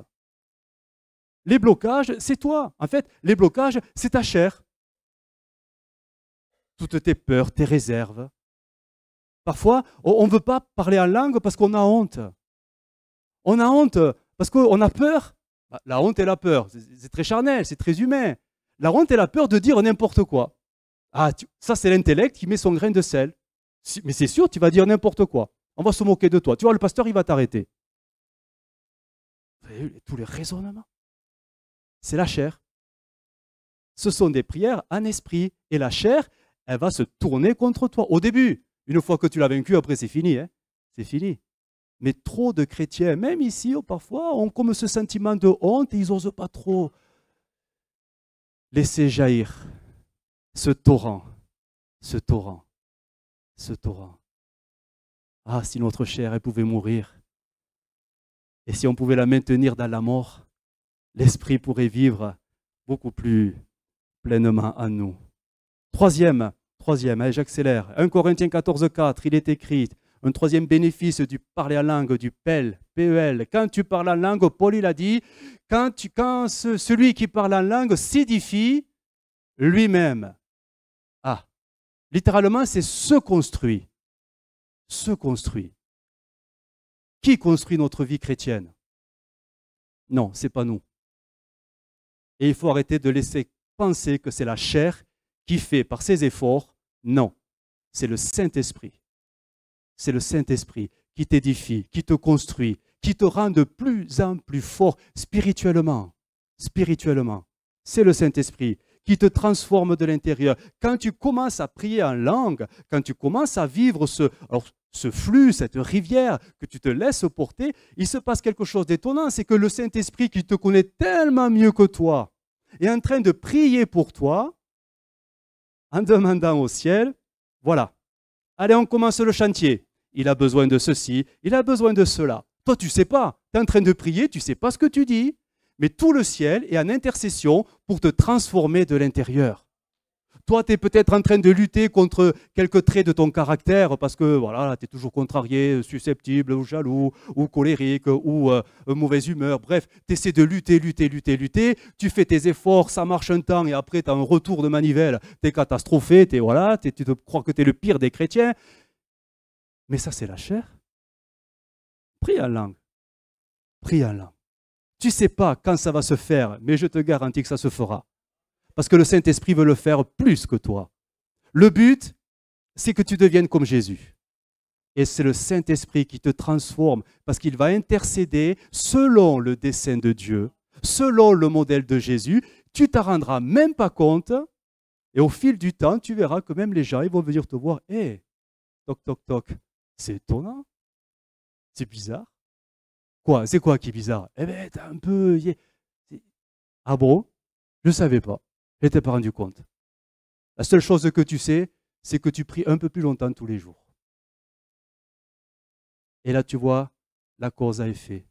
Speaker 1: Les blocages, c'est toi. En fait, les blocages, c'est ta chair. Toutes tes peurs, tes réserves. Parfois, on ne veut pas parler en langue parce qu'on a honte. On a honte parce qu'on a peur. La honte et la peur, c'est très charnel, c'est très humain. La honte et la peur de dire n'importe quoi. Ah, ça, c'est l'intellect qui met son grain de sel. Mais c'est sûr, tu vas dire n'importe quoi. On va se moquer de toi. Tu vois, le pasteur, il va t'arrêter. Tous les raisonnements. C'est la chair. Ce sont des prières en esprit. Et la chair, elle va se tourner contre toi. Au début, une fois que tu l'as vaincu, après c'est fini. Hein, c'est fini. Mais trop de chrétiens, même ici, parfois, ont comme ce sentiment de honte et ils n'osent pas trop laisser jaillir ce torrent, ce torrent, ce torrent. Ah, si notre chair, elle pouvait mourir. Et si on pouvait la maintenir dans la mort, l'esprit pourrait vivre beaucoup plus pleinement en nous. Troisième, allez, j'accélère. 1 Corinthiens 14,4, il est écrit, un troisième bénéfice du parler en langue, du PEL. Quand tu parles en langue, Paul il a dit, quand celui qui parle en langue s'édifie lui-même. Ah, littéralement, c'est se construit. Se construit. Qui construit notre vie chrétienne? Non, ce n'est pas nous. Et il faut arrêter de laisser penser que c'est la chair qui fait par ses efforts. Non, c'est le Saint-Esprit. C'est le Saint-Esprit qui t'édifie, qui te construit, qui te rend de plus en plus fort spirituellement. Spirituellement. C'est le Saint-Esprit qui te transforme de l'intérieur. Quand tu commences à prier en langue, quand tu commences à vivre ce flux, cette rivière, que tu te laisses porter, il se passe quelque chose d'étonnant. C'est que le Saint-Esprit qui te connaît tellement mieux que toi est en train de prier pour toi en demandant au ciel, voilà, allez, on commence le chantier. Il a besoin de ceci, il a besoin de cela. Toi, tu ne sais pas. Tu es en train de prier, tu ne sais pas ce que tu dis. mais tout le ciel est en intercession pour te transformer de l'intérieur. Toi, tu es peut-être en train de lutter contre quelques traits de ton caractère parce que voilà, tu es toujours contrarié, susceptible, ou jaloux, ou colérique, ou mauvaise humeur. Bref, tu essaies de lutter. Tu fais tes efforts, ça marche un temps et après, tu as un retour de manivelle. Tu es catastrophé, tu te crois que tu es le pire des chrétiens. Mais ça, c'est la chair. Prie en langue. Prie en langue. Tu ne sais pas quand ça va se faire, mais je te garantis que ça se fera. Parce que le Saint-Esprit veut le faire plus que toi. Le but, c'est que tu deviennes comme Jésus. Et c'est le Saint-Esprit qui te transforme parce qu'il va intercéder selon le dessein de Dieu, selon le modèle de Jésus. Tu ne t'en rendras même pas compte. Et au fil du temps, tu verras que même les gens ils vont venir te voir. Hé, toc, toc, toc, c'est étonnant. C'est bizarre. Quoi? C'est quoi qui est bizarre? Eh bien, t'as un peu... Ah bon? Je ne savais pas. Je ne t'ai pas rendu compte. La seule chose que tu sais, c'est que tu pries un peu plus longtemps tous les jours. Et là, tu vois la cause à effet.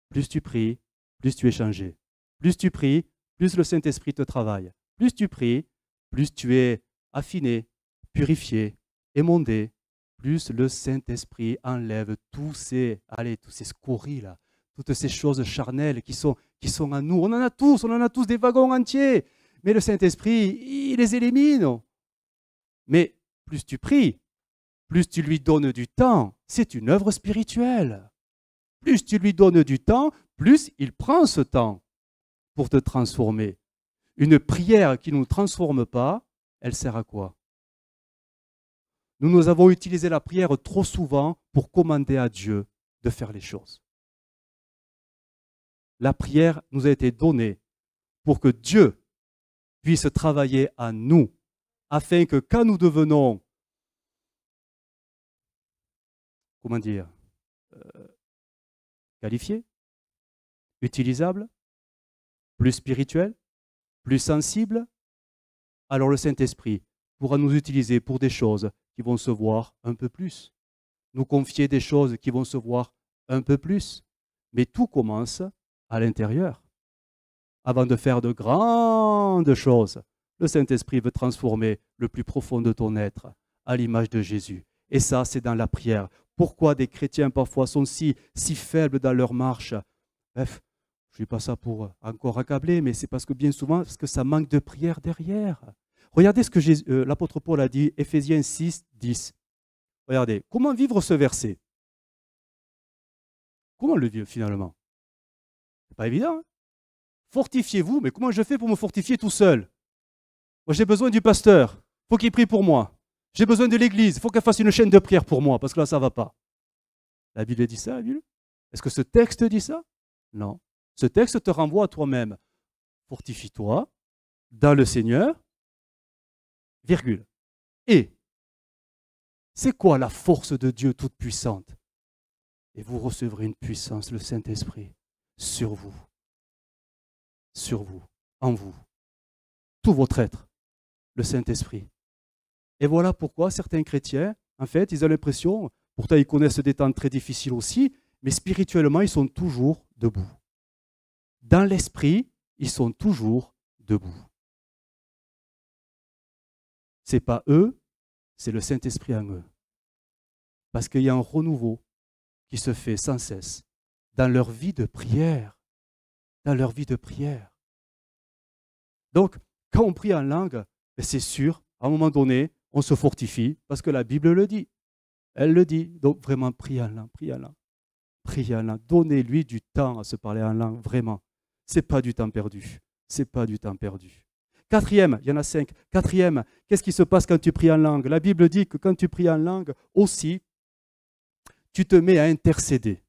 Speaker 1: Plus tu pries, plus tu es changé. Plus tu pries, plus le Saint-Esprit te travaille. Plus tu pries, plus tu es affiné, purifié, émondé. Plus le Saint-Esprit enlève tous ces scories là, toutes ces choses charnelles qui sont en nous. On en a tous des wagons entiers. Mais le Saint-Esprit, il les élimine. Mais plus tu pries, plus tu lui donnes du temps. C'est une œuvre spirituelle. Plus tu lui donnes du temps, plus il prend ce temps pour te transformer. Une prière qui ne nous transforme pas, elle sert à quoi? Nous avons utilisé la prière trop souvent pour commander à Dieu de faire les choses. La prière nous a été donnée pour que Dieu puisse travailler à nous, afin que quand nous devenons, qualifiés, utilisables, plus spirituels, plus sensibles, alors le Saint-Esprit pourra nous utiliser pour des choses qui vont se voir un peu plus, nous confier des choses qui vont se voir un peu plus. Mais tout commence à l'intérieur. Avant de faire de grandes choses, le Saint-Esprit veut transformer le plus profond de ton être à l'image de Jésus. Et ça, c'est dans la prière. Pourquoi des chrétiens parfois sont si faibles dans leur marche? Bref, je ne dis pas ça pour encore accabler, mais c'est parce que bien souvent, parce que ça manque de prière derrière. Regardez ce que l'apôtre Paul a dit, Éphésiens 6, 10. Regardez, comment vivre ce verset? Comment le vivre finalement? Ce n'est pas évident. Hein? Fortifiez-vous, mais comment je fais pour me fortifier tout seul? Moi, j'ai besoin du pasteur, il faut qu'il prie pour moi. J'ai besoin de l'église, il faut qu'elle fasse une chaîne de prière pour moi, parce que là, ça ne va pas. La Bible dit ça, la Bible? Est-ce que ce texte dit ça? Non. Ce texte te renvoie à toi-même. Fortifie-toi dans le Seigneur, virgule. Et c'est quoi la force de Dieu toute puissante? Et vous recevrez une puissance, le Saint-Esprit, sur vous, en vous, tout votre être, le Saint-Esprit. Et voilà pourquoi certains chrétiens, en fait, ils ont l'impression, pourtant ils connaissent des temps très difficiles aussi, mais spirituellement, ils sont toujours debout. Dans l'esprit, ils sont toujours debout. Ce n'est pas eux, c'est le Saint-Esprit en eux. Parce qu'il y a un renouveau qui se fait sans cesse dans leur vie de prière. Dans leur vie de prière. Donc, quand on prie en langue, c'est sûr, à un moment donné, on se fortifie parce que la Bible le dit. Elle le dit. Donc, vraiment, prie en langue, prie en langue. Prie en langue. Donnez-lui du temps à se parler en langue, vraiment. Ce n'est pas du temps perdu. Ce n'est pas du temps perdu. Quatrième, il y en a 5. Quatrième, qu'est-ce qui se passe quand tu pries en langue? La Bible dit que quand tu pries en langue, aussi, tu te mets à intercéder.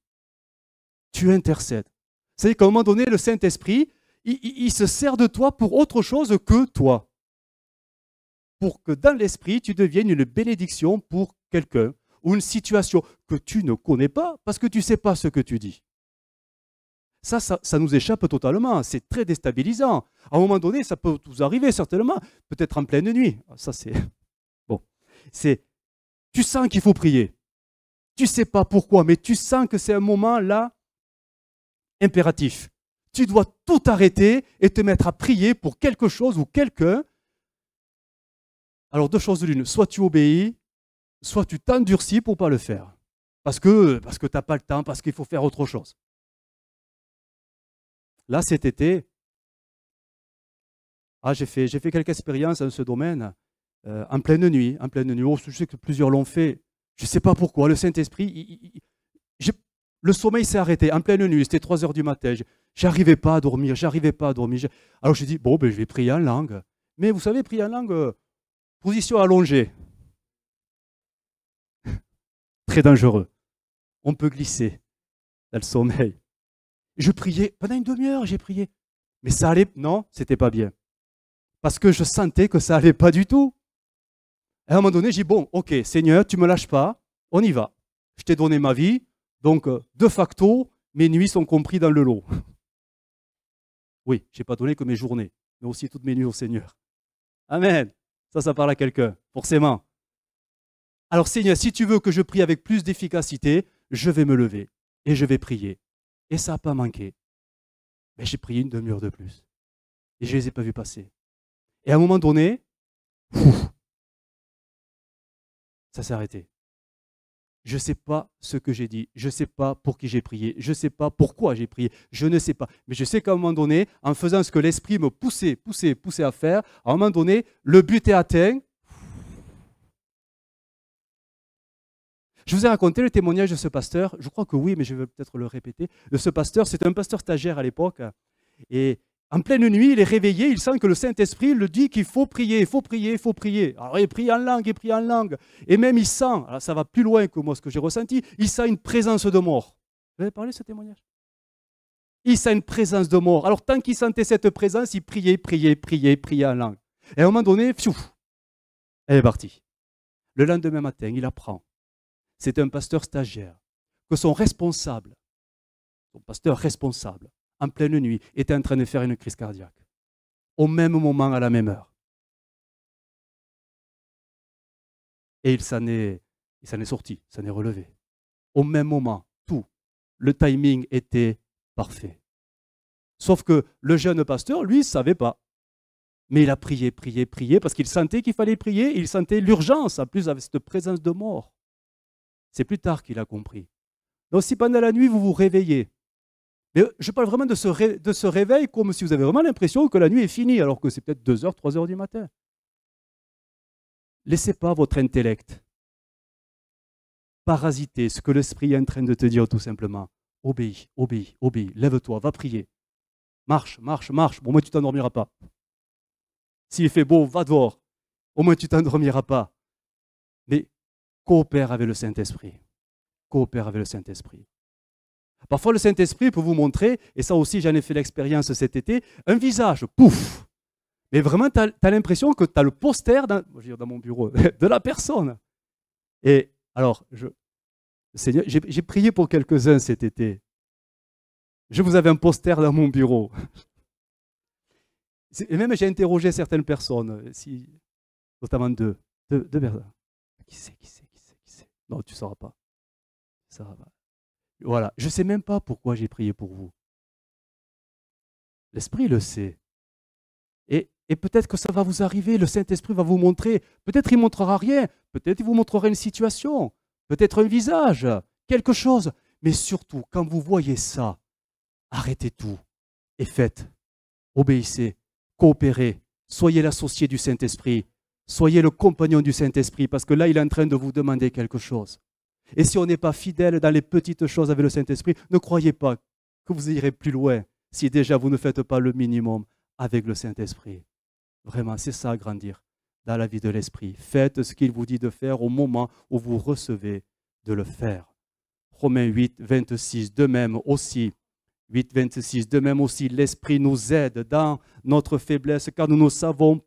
Speaker 1: Tu intercèdes. C'est-à-dire qu'à un moment donné, le Saint-Esprit, il se sert de toi pour autre chose que toi. Pour que dans l'esprit, tu deviennes une bénédiction pour quelqu'un ou une situation que tu ne connais pas parce que tu ne sais pas ce que tu dis. Ça nous échappe totalement. C'est très déstabilisant. À un moment donné, ça peut vous arriver certainement, peut-être en pleine nuit. Ça, c'est... Bon. Tu sens qu'il faut prier. Tu ne sais pas pourquoi, mais tu sens que c'est un moment là impératif. Tu dois tout arrêter et te mettre à prier pour quelque chose ou quelqu'un. Alors deux choses de l'une, soit tu obéis, soit tu t'endurcis pour ne pas le faire. Parce que tu n'as pas le temps, parce qu'il faut faire autre chose. Là, cet été, j'ai fait quelques expériences dans ce domaine, en pleine nuit. Oh, je sais que plusieurs l'ont fait. Je ne sais pas pourquoi. Le Saint-Esprit, le sommeil s'est arrêté en pleine nuit. C'était 3 heures du matin. J'arrivais pas à dormir. Alors j'ai dit, bon, je vais prier en langue. Mais vous savez, prier en langue, position allongée. Très dangereux. On peut glisser dans le sommeil. Je priais, pendant une demi-heure, j'ai prié. Mais ça allait, non, c'était pas bien. Parce que je sentais que ça allait pas du tout. À un moment donné, j'ai dit, bon, ok, Seigneur, tu me lâches pas, on y va. Je t'ai donné ma vie, donc de facto, mes nuits sont comprises dans le lot. Oui, je n'ai pas donné que mes journées, mais aussi toutes mes nuits au Seigneur. Amen. Ça parle à quelqu'un, forcément. Alors Seigneur, si tu veux que je prie avec plus d'efficacité, je vais me lever et je vais prier. Et ça n'a pas manqué. Mais j'ai prié une demi-heure de plus. Et je ne les ai pas vus passer. Et à un moment donné, ça s'est arrêté. Je ne sais pas ce que j'ai dit. Je ne sais pas pour qui j'ai prié. Je ne sais pas pourquoi j'ai prié. Je ne sais pas. Mais je sais qu'à un moment donné, en faisant ce que l'Esprit me poussait à faire, à un moment donné, le but est atteint. Je vous ai raconté le témoignage de ce pasteur. Je crois que oui, mais je vais peut-être le répéter. De ce pasteur, c'était un pasteur stagiaire à l'époque. Et en pleine nuit, il est réveillé, il sent que le Saint-Esprit le dit qu'il faut prier, il faut prier, il faut prier. Alors il prie en langue. Et même il sent, alors ça va plus loin que moi ce que j'ai ressenti, il sent une présence de mort. Vous avez parlé de ce témoignage? Il sent une présence de mort. Alors tant qu'il sentait cette présence, il priait en langue. Et à un moment donné, elle est partie. Le lendemain matin, il apprend, c'est un pasteur stagiaire, que son pasteur responsable, en pleine nuit, était en train de faire une crise cardiaque. Au même moment, à la même heure. Et il s'en est sorti, il s'en est relevé. Au même moment, tout. Le timing était parfait. Sauf que le jeune pasteur, lui, ne savait pas. Mais il a prié, parce qu'il sentait qu'il fallait prier, il sentait l'urgence, en plus avec cette présence de mort. C'est plus tard qu'il a compris. Donc si pendant la nuit, vous vous réveillez, mais je parle vraiment de ce réveil comme si vous avez vraiment l'impression que la nuit est finie, alors que c'est peut-être 2 heures, 3 heures du matin. Laissez pas votre intellect parasiter ce que l'Esprit est en train de te dire tout simplement. Obéis, lève-toi, va prier. Marche. Au moins tu ne t'endormiras pas. S'il fait beau, va dehors. Au moins tu ne t'endormiras pas. Mais coopère avec le Saint-Esprit. Parfois, le Saint-Esprit peut vous montrer, et ça aussi j'en ai fait l'expérience cet été, un visage, pouf. Mais vraiment, tu as l'impression que tu as le poster dans mon bureau de la personne. Et alors, Seigneur, j'ai prié pour quelques-uns cet été. Je vous avais un poster dans mon bureau. Et même j'ai interrogé certaines personnes, notamment deux personnes. Qui c'est? Non, tu ne sauras pas. Voilà, je ne sais même pas pourquoi j'ai prié pour vous. L'Esprit le sait. Et peut-être que ça va vous arriver, le Saint-Esprit va vous montrer. Peut-être il ne montrera rien, peut-être il vous montrera une situation, peut-être un visage, quelque chose. Mais surtout, quand vous voyez ça, arrêtez tout et faites. Obéissez, coopérez, soyez l'associé du Saint-Esprit, soyez le compagnon du Saint-Esprit, parce que là, il est en train de vous demander quelque chose. Et si on n'est pas fidèle dans les petites choses avec le Saint-Esprit, ne croyez pas que vous irez plus loin si déjà vous ne faites pas le minimum avec le Saint-Esprit. Vraiment, c'est ça, grandir dans la vie de l'Esprit. Faites ce qu'il vous dit de faire au moment où vous recevez de le faire. Romains 8, 26, de même aussi, l'Esprit nous aide dans notre faiblesse, car nous ne savons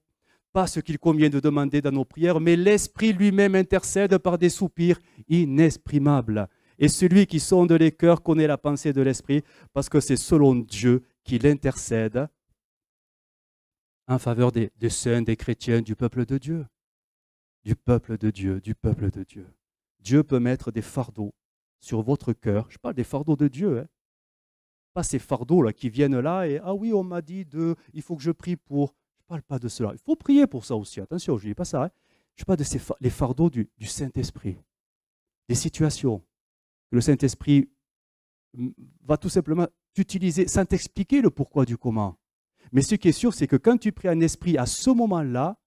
Speaker 1: pas ce qu'il convient de demander dans nos prières, mais l'Esprit lui-même intercède par des soupirs inexprimables. Et celui qui sonde les cœurs connaît la pensée de l'Esprit, parce que c'est selon Dieu qu'il intercède en faveur des saints, des chrétiens, du peuple de Dieu. Du peuple de Dieu. Dieu peut mettre des fardeaux sur votre cœur. Je parle des fardeaux de Dieu. Pas ces fardeaux-là qui viennent là et « Ah oui, on m'a dit il faut que je prie pour… » Je ne parle pas de cela. Il faut prier pour ça aussi. Attention, je ne dis pas ça. Hein. Je parle de les fardeaux du Saint-Esprit. Des situations que le Saint-Esprit va tout simplement t'utiliser sans t'expliquer le pourquoi du comment. Mais ce qui est sûr, c'est que quand tu pries en esprit à ce moment-là,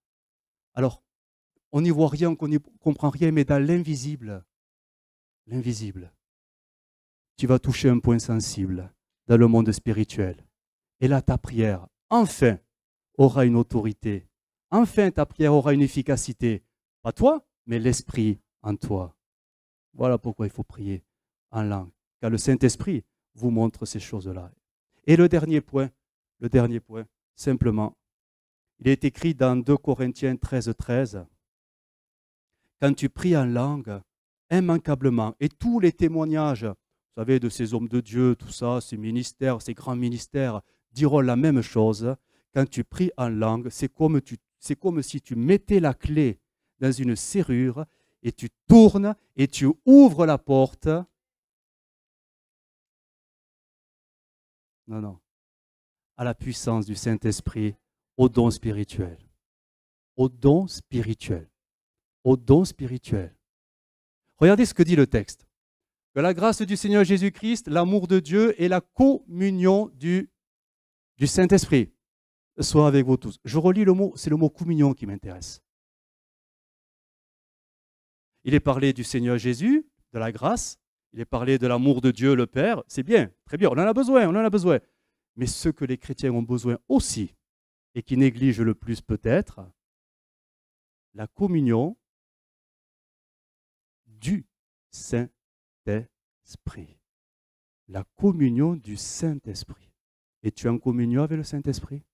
Speaker 1: alors, on n'y voit rien, on n'y comprend rien, mais dans l'invisible, tu vas toucher un point sensible dans le monde spirituel. Et là, ta prière, enfin, aura une autorité. Enfin, ta prière aura une efficacité. Pas toi, mais l'Esprit en toi. Voilà pourquoi il faut prier en langue. Car le Saint-Esprit vous montre ces choses-là. Et le dernier point, simplement, il est écrit dans 2 Corinthiens 13. Quand tu pries en langue, immanquablement, et tous les témoignages, vous savez, de ces hommes de Dieu, tout ça, ces ministères, ces grands ministères, diront la même chose. Quand tu pries en langue, c'est comme si tu mettais la clé dans une serrure et tu tournes et tu ouvres la porte. Non, à la puissance du Saint-Esprit, au don spirituel. Au don spirituel. Au don spirituel. Regardez ce que dit le texte. Que la grâce du Seigneur Jésus-Christ, l'amour de Dieu et la communion du Saint-Esprit soient avec vous tous. Je relis le mot, c'est le mot communion qui m'intéresse. Il est parlé du Seigneur Jésus, de la grâce, il est parlé de l'amour de Dieu le Père, c'est bien, très bien, on en a besoin. Mais ce que les chrétiens ont besoin aussi, et qui négligent le plus peut-être, la communion du Saint-Esprit. La communion du Saint-Esprit. Es-tu en communion avec le Saint-Esprit?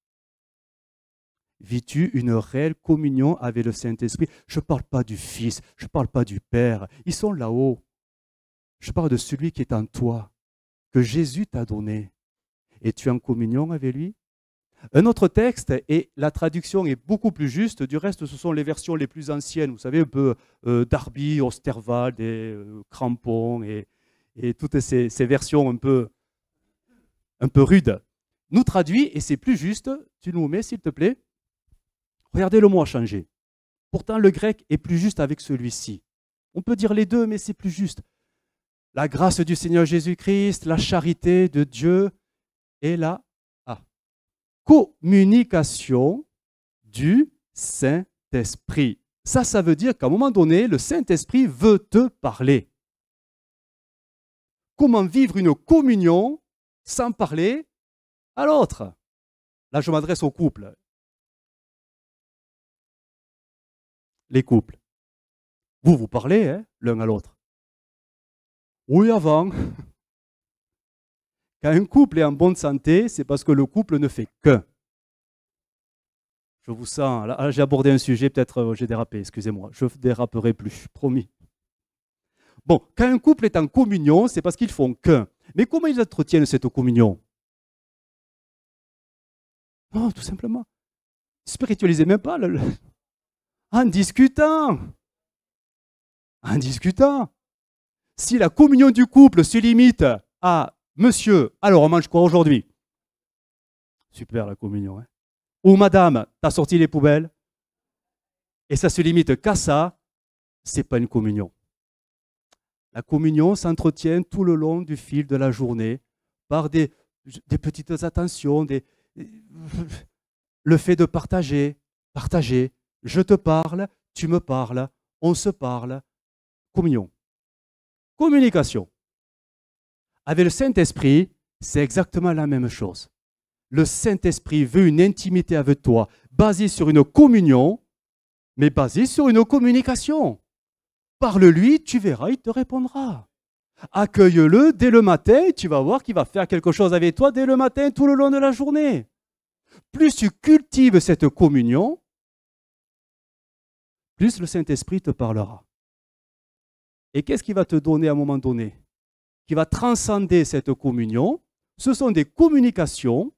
Speaker 1: Vis-tu une réelle communion avec le Saint-Esprit? Je ne parle pas du Fils, je ne parle pas du Père. Ils sont là-haut. Je parle de celui qui est en toi, que Jésus t'a donné. Es-tu en communion avec lui? Un autre texte, et la traduction est beaucoup plus juste, du reste ce sont les versions les plus anciennes, vous savez, un peu Darby, Osterwald, et Crampon, et toutes ces versions un peu rudes, nous traduit, et c'est plus juste, tu nous mets s'il te plaît. Regardez, le mot a changé. Pourtant, le grec est plus juste avec celui-ci. On peut dire les deux, mais c'est plus juste. La grâce du Seigneur Jésus-Christ, la charité de Dieu et la communication du Saint-Esprit. Ça veut dire qu'à un moment donné, le Saint-Esprit veut te parler. Comment vivre une communion sans parler à l'autre? Là, je m'adresse aux couples. Les couples. Vous parlez hein, l'un à l'autre. Oui, avant. Quand un couple est en bonne santé, c'est parce que le couple ne fait qu'un. Je vous sens, là j'ai abordé un sujet, peut-être j'ai dérapé, excusez-moi, je ne déraperai plus, promis. Bon, quand un couple est en communion, c'est parce qu'ils font qu'un. Mais comment ils entretiennent cette communion? Non, tout simplement. Spiritualisez même pas. En discutant. En discutant. Si la communion du couple se limite à monsieur, alors on mange quoi aujourd'hui? Super la communion. Hein? Ou madame, t'as sorti les poubelles? Et ça se limite qu'à ça, c'est pas une communion. La communion s'entretient tout le long du fil de la journée par des petites attentions, le fait de partager, je te parle, tu me parles, on se parle, communion. Communication. Avec le Saint-Esprit, c'est exactement la même chose. Le Saint-Esprit veut une intimité avec toi, basée sur une communion, mais basée sur une communication. Parle-lui, tu verras, il te répondra. Accueille-le dès le matin, tu vas voir qu'il va faire quelque chose avec toi dès le matin, tout le long de la journée. Plus tu cultives cette communion, plus le Saint-Esprit te parlera. Et qu'est-ce qu'il va te donner à un moment donné? Qui va transcender cette communion? Ce sont des communications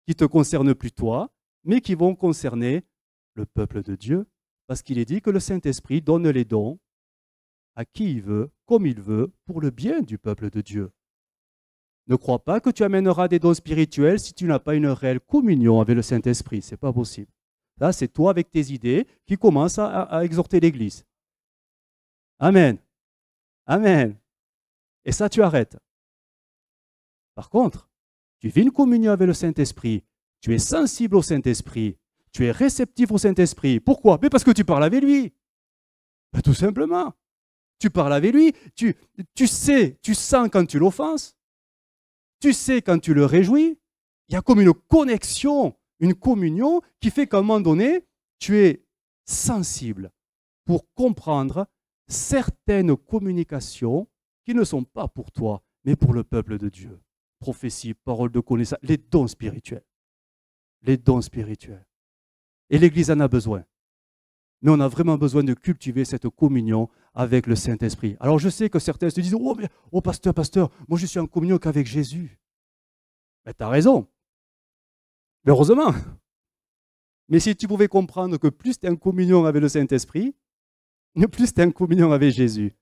Speaker 1: qui ne te concernent plus toi, mais qui vont concerner le peuple de Dieu, parce qu'il est dit que le Saint-Esprit donne les dons à qui il veut, comme il veut, pour le bien du peuple de Dieu. Ne crois pas que tu amèneras des dons spirituels si tu n'as pas une réelle communion avec le Saint-Esprit. Ce n'est pas possible. Là, c'est toi avec tes idées qui commences à exhorter l'Église. Amen. Amen. Et ça, tu arrêtes. Par contre, tu vis une communion avec le Saint-Esprit. Tu es sensible au Saint-Esprit. Tu es réceptif au Saint-Esprit. Pourquoi? Mais parce que tu parles avec lui. Ben, tout simplement. Tu parles avec lui. Tu sais, tu sens quand tu l'offenses. Tu sais quand tu le réjouis. Il y a comme une connexion, une communion qui fait qu'à un moment donné, tu es sensible pour comprendre certaines communications qui ne sont pas pour toi, mais pour le peuple de Dieu. Prophétie, parole de connaissance, les dons spirituels. Les dons spirituels. Et l'Église en a besoin. Mais on a vraiment besoin de cultiver cette communion avec le Saint-Esprit. Alors je sais que certains se disent « Oh, pasteur, moi je suis en communion qu'avec Jésus. » Ben, tu as raison. Mais heureusement. Mais si tu pouvais comprendre que plus tu es en communion avec le Saint-Esprit, plus tu es en communion avec Jésus.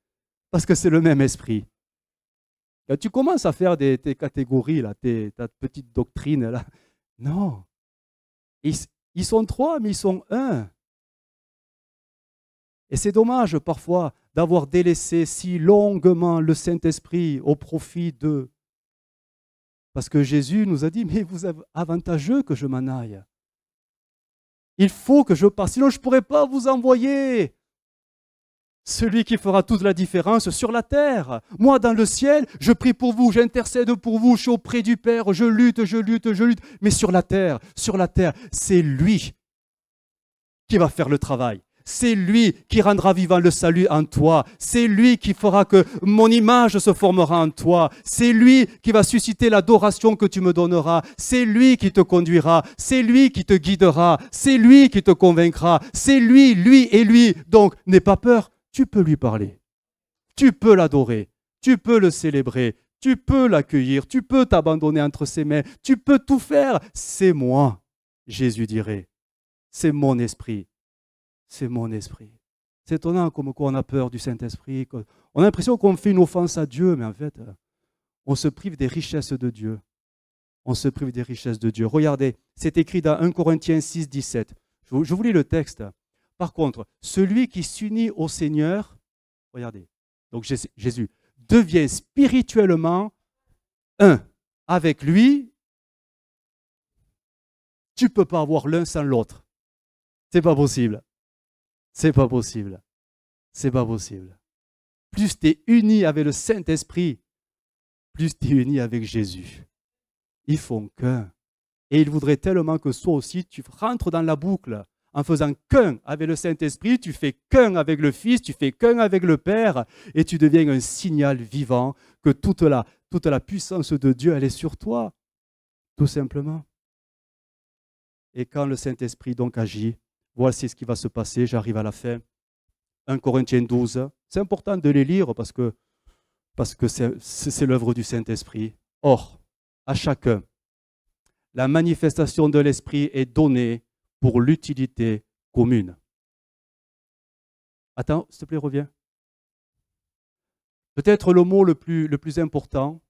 Speaker 1: Parce que c'est le même esprit. Quand tu commences à faire tes catégories, là, ta petite doctrine, là, non. Ils sont trois, mais ils sont un. Et c'est dommage parfois d'avoir délaissé si longuement le Saint-Esprit au profit d'eux. Parce que Jésus nous a dit, mais vous êtes avantageux que je m'en aille. Il faut que je parte, sinon je ne pourrai pas vous envoyer. Celui qui fera toute la différence sur la terre. Moi, dans le ciel, je prie pour vous, j'intercède pour vous, je suis auprès du Père, je lutte. Mais sur la terre, c'est lui qui va faire le travail. C'est lui qui rendra vivant le salut en toi. C'est lui qui fera que mon image se formera en toi. C'est lui qui va susciter l'adoration que tu me donneras. C'est lui qui te conduira. C'est lui qui te guidera. C'est lui qui te convaincra. C'est lui et lui. Donc, n'aie pas peur. Tu peux lui parler. Tu peux l'adorer. Tu peux le célébrer. Tu peux l'accueillir. Tu peux t'abandonner entre ses mains. Tu peux tout faire. C'est moi, Jésus dirait. C'est mon esprit. C'est mon esprit. C'est étonnant comme quoi on a peur du Saint-Esprit. On a l'impression qu'on fait une offense à Dieu, mais en fait, on se prive des richesses de Dieu. On se prive des richesses de Dieu. Regardez, c'est écrit dans 1 Corinthiens 6, 17. Je vous lis le texte. Par contre, celui qui s'unit au Seigneur, regardez, donc Jésus, devient spirituellement un avec lui. Tu ne peux pas avoir l'un sans l'autre. C'est pas possible. C'est pas possible. C'est pas possible. Plus tu es uni avec le Saint-Esprit, plus tu es uni avec Jésus. Ils font qu'un. Et il voudrait tellement que toi aussi, tu rentres dans la boucle. En faisant qu'un avec le Saint-Esprit, tu fais qu'un avec le Fils, tu fais qu'un avec le Père, et tu deviens un signal vivant que toute la puissance de Dieu, elle est sur toi, tout simplement. Et quand le Saint-Esprit donc agit, voici ce qui va se passer, j'arrive à la fin. 1 Corinthiens 12, c'est important de les lire parce que c'est l'œuvre du Saint-Esprit. Or, à chacun, la manifestation de l'Esprit est donnée pour l'utilité commune. Attends, s'il te plaît, reviens. Peut-être le mot le plus important.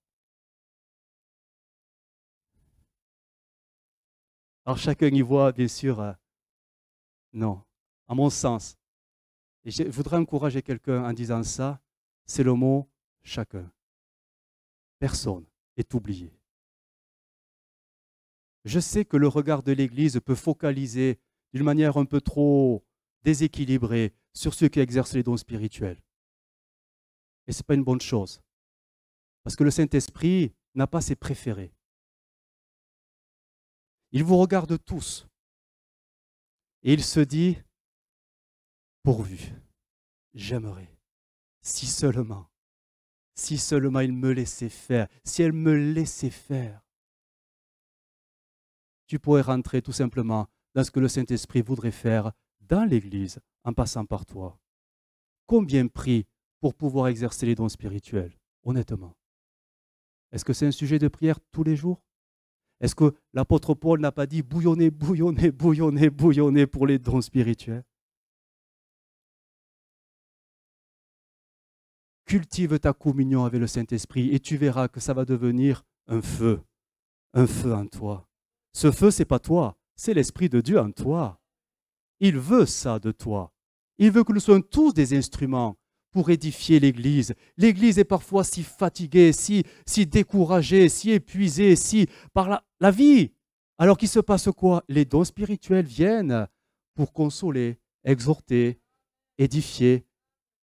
Speaker 1: Alors chacun y voit, bien sûr, non, à mon sens. Et je voudrais encourager quelqu'un en disant ça, c'est le mot chacun. Personne est oublié. Je sais que le regard de l'Église peut focaliser d'une manière un peu trop déséquilibrée sur ceux qui exercent les dons spirituels. Et ce n'est pas une bonne chose. Parce que le Saint-Esprit n'a pas ses préférés. Il vous regarde tous. Et il se dit, pourvu, j'aimerais, si seulement il me laissait faire, si elle me laissait faire, tu pourrais rentrer tout simplement dans ce que le Saint-Esprit voudrait faire dans l'Église en passant par toi. Combien prie pour pouvoir exercer les dons spirituels, honnêtement? Est-ce que c'est un sujet de prière tous les jours? Est-ce que l'apôtre Paul n'a pas dit bouillonnez, bouillonnez, bouillonnez, bouillonnez pour les dons spirituels? Cultive ta communion avec le Saint-Esprit et tu verras que ça va devenir un feu en toi. Ce feu, ce n'est pas toi, c'est l'Esprit de Dieu en toi. Il veut ça de toi. Il veut que nous soyons tous des instruments pour édifier l'Église. L'Église est parfois si fatiguée, si découragée, si épuisée, par la vie. Alors qu'il se passe quoi? Les dons spirituels viennent pour consoler, exhorter, édifier.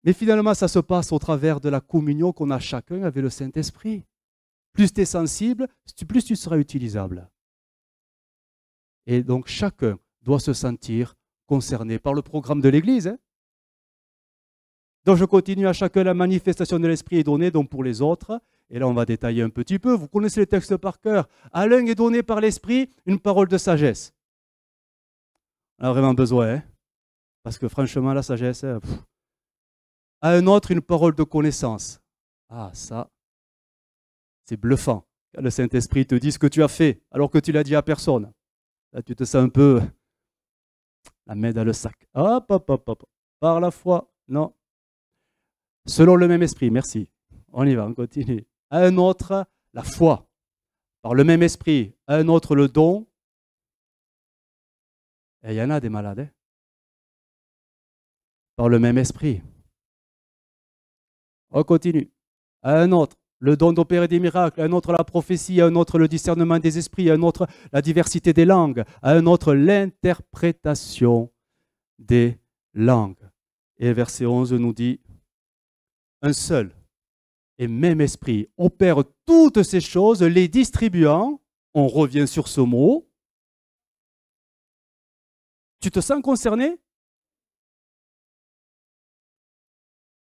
Speaker 1: Mais finalement, ça se passe au travers de la communion qu'on a chacun avec le Saint-Esprit. Plus tu es sensible, plus tu seras utilisable. Et donc chacun doit se sentir concerné par le programme de l'Église. Hein. Donc je continue, à chacun la manifestation de l'Esprit est donnée donc pour les autres. Et là on va détailler un petit peu, vous connaissez les textes par cœur. À l'un est donné par l'Esprit une parole de sagesse. On a vraiment besoin, hein. Parce que franchement la sagesse, à un autre une parole de connaissance. Ah ça, c'est bluffant. Le Saint-Esprit te dit ce que tu as fait alors que tu l'as dit à personne. Là tu te sens un peu la main dans le sac. Hop, hop, hop, hop. Par la foi, non. Selon le même esprit, merci. On y va, on continue. À un autre, la foi. Par le même esprit. À un autre, le don. Et il y en a des malades. Hein? Par le même esprit. On continue. À un autre, le don d'opérer des miracles. À un autre, la prophétie. À un autre, le discernement des esprits. À un autre, la diversité des langues. À un autre, l'interprétation des langues. Et verset 11 nous dit, un seul et même esprit opère toutes ces choses, les distribuant. On revient sur ce mot. Tu te sens concerné?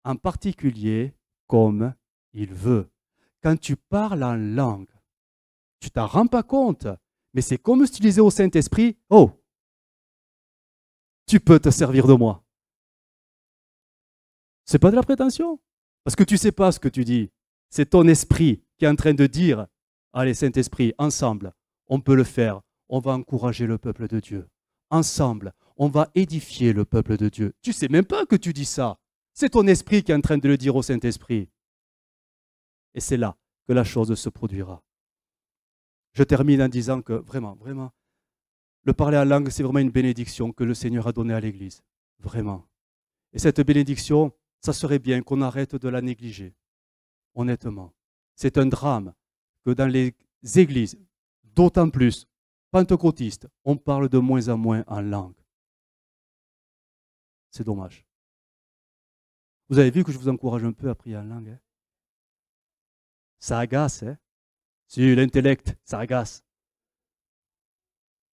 Speaker 1: En particulier, comme il veut. Quand tu parles en langue, tu ne t'en rends pas compte, mais c'est comme si tu disais au Saint-Esprit, oh, tu peux te servir de moi. Ce n'est pas de la prétention. Parce que tu ne sais pas ce que tu dis. C'est ton esprit qui est en train de dire, allez Saint-Esprit, ensemble, on peut le faire. On va encourager le peuple de Dieu. Ensemble, on va édifier le peuple de Dieu. Tu ne sais même pas que tu dis ça. C'est ton esprit qui est en train de le dire au Saint-Esprit. Et c'est là que la chose se produira. Je termine en disant que vraiment, le parler en langue, c'est vraiment une bénédiction que le Seigneur a donnée à l'Église. Vraiment. Et cette bénédiction, ça serait bien qu'on arrête de la négliger. Honnêtement. C'est un drame que dans les églises, d'autant plus pentecôtistes, on parle de moins en moins en langue. C'est dommage. Vous avez vu que je vous encourage un peu à prier en langue. Hein? Ça agace. Hein? Si l'intellect, ça agace.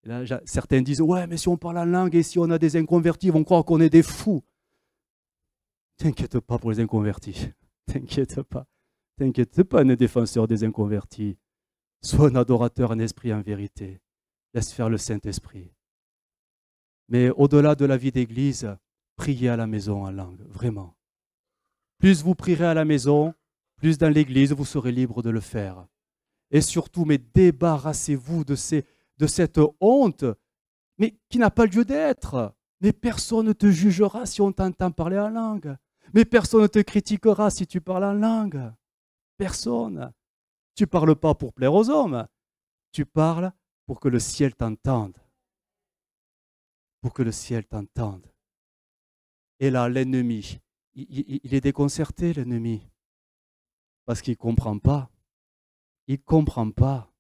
Speaker 1: Et là, certains disent, ouais, mais si on parle en langue et si on a des inconvertis, ils vont croire qu'on est des fous. T'inquiète pas pour les inconvertis. T'inquiète pas. T'inquiète pas, un défenseur des inconvertis. Sois un adorateur en esprit et en vérité. Laisse faire le Saint-Esprit. Mais au-delà de la vie d'église, priez à la maison en langue, vraiment. Plus vous prierez à la maison, plus dans l'église, vous serez libre de le faire. Et surtout, mais débarrassez-vous de cette honte, mais qui n'a pas lieu d'être. Mais personne ne te jugera si on t'entend parler en langue. Mais personne ne te critiquera si tu parles en langue. Personne. Tu ne parles pas pour plaire aux hommes. Tu parles pour que le ciel t'entende. Pour que le ciel t'entende. Et là, l'ennemi, il est déconcerté, l'ennemi. Parce qu'il ne comprend pas. Il ne comprend pas.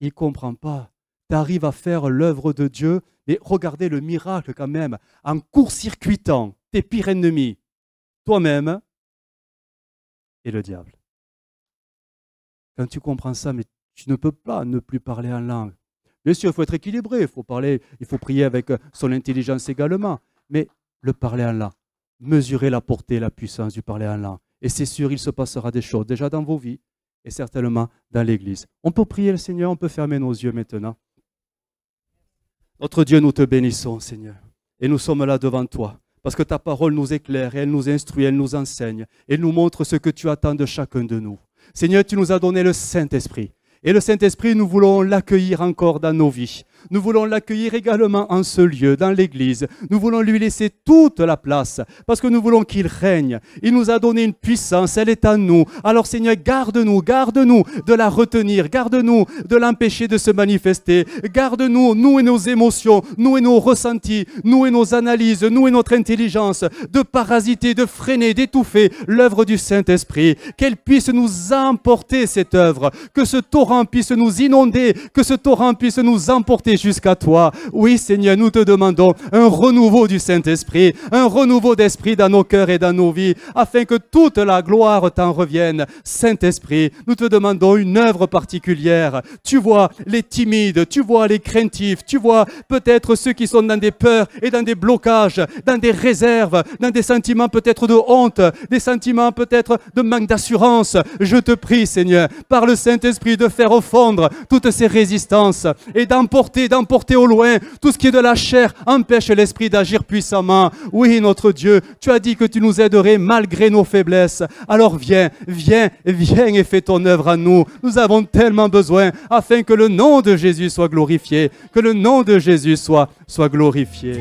Speaker 1: Il ne comprend pas. Tu arrives à faire l'œuvre de Dieu, mais regardez le miracle quand même, en court-circuitant tes pires ennemis, toi-même et le diable. Quand tu comprends ça, mais tu ne peux pas ne plus parler en langue. Bien sûr, il faut être équilibré, il faut prier avec son intelligence également, mais le parler en langue, mesurer la portée et la puissance du parler en langue. Et c'est sûr, il se passera des choses déjà dans vos vies et certainement dans l'Église. On peut prier le Seigneur, on peut fermer nos yeux maintenant. Notre Dieu, nous te bénissons, Seigneur. Et nous sommes là devant toi. Parce que ta parole nous éclaire, et elle nous instruit, elle nous enseigne. Elle nous montre ce que tu attends de chacun de nous. Seigneur, tu nous as donné le Saint-Esprit. Et le Saint-Esprit, nous voulons l'accueillir encore dans nos vies. Nous voulons l'accueillir également en ce lieu, dans l'Église. Nous voulons lui laisser toute la place parce que nous voulons qu'il règne. Il nous a donné une puissance, elle est à nous. Alors Seigneur, garde-nous de la retenir, garde-nous de l'empêcher de se manifester. Garde-nous, nous et nos émotions, nous et nos ressentis, nous et nos analyses, nous et notre intelligence, de parasiter, de freiner, d'étouffer l'œuvre du Saint-Esprit. Qu'elle puisse nous emporter cette œuvre, que ce torrent puisse nous inonder, que ce torrent puisse nous emporter jusqu'à toi. Oui Seigneur, nous te demandons un renouveau du Saint-Esprit, un renouveau d'esprit dans nos cœurs et dans nos vies, afin que toute la gloire t'en revienne. Saint-Esprit, nous te demandons une œuvre particulière. Tu vois les timides, tu vois les craintifs, tu vois peut-être ceux qui sont dans des peurs et dans des blocages, dans des réserves, dans des sentiments peut-être de honte, des sentiments peut-être de manque d'assurance. Je te prie Seigneur, par le Saint-Esprit de faire fondre toutes ces résistances et d'emporter au loin tout ce qui est de la chair empêche l'Esprit d'agir puissamment. Oui notre Dieu, tu as dit que tu nous aiderais malgré nos faiblesses. Alors viens et fais ton œuvre à nous. Nous avons tellement besoin afin que le nom de Jésus soit glorifié, que le nom de Jésus soit glorifié.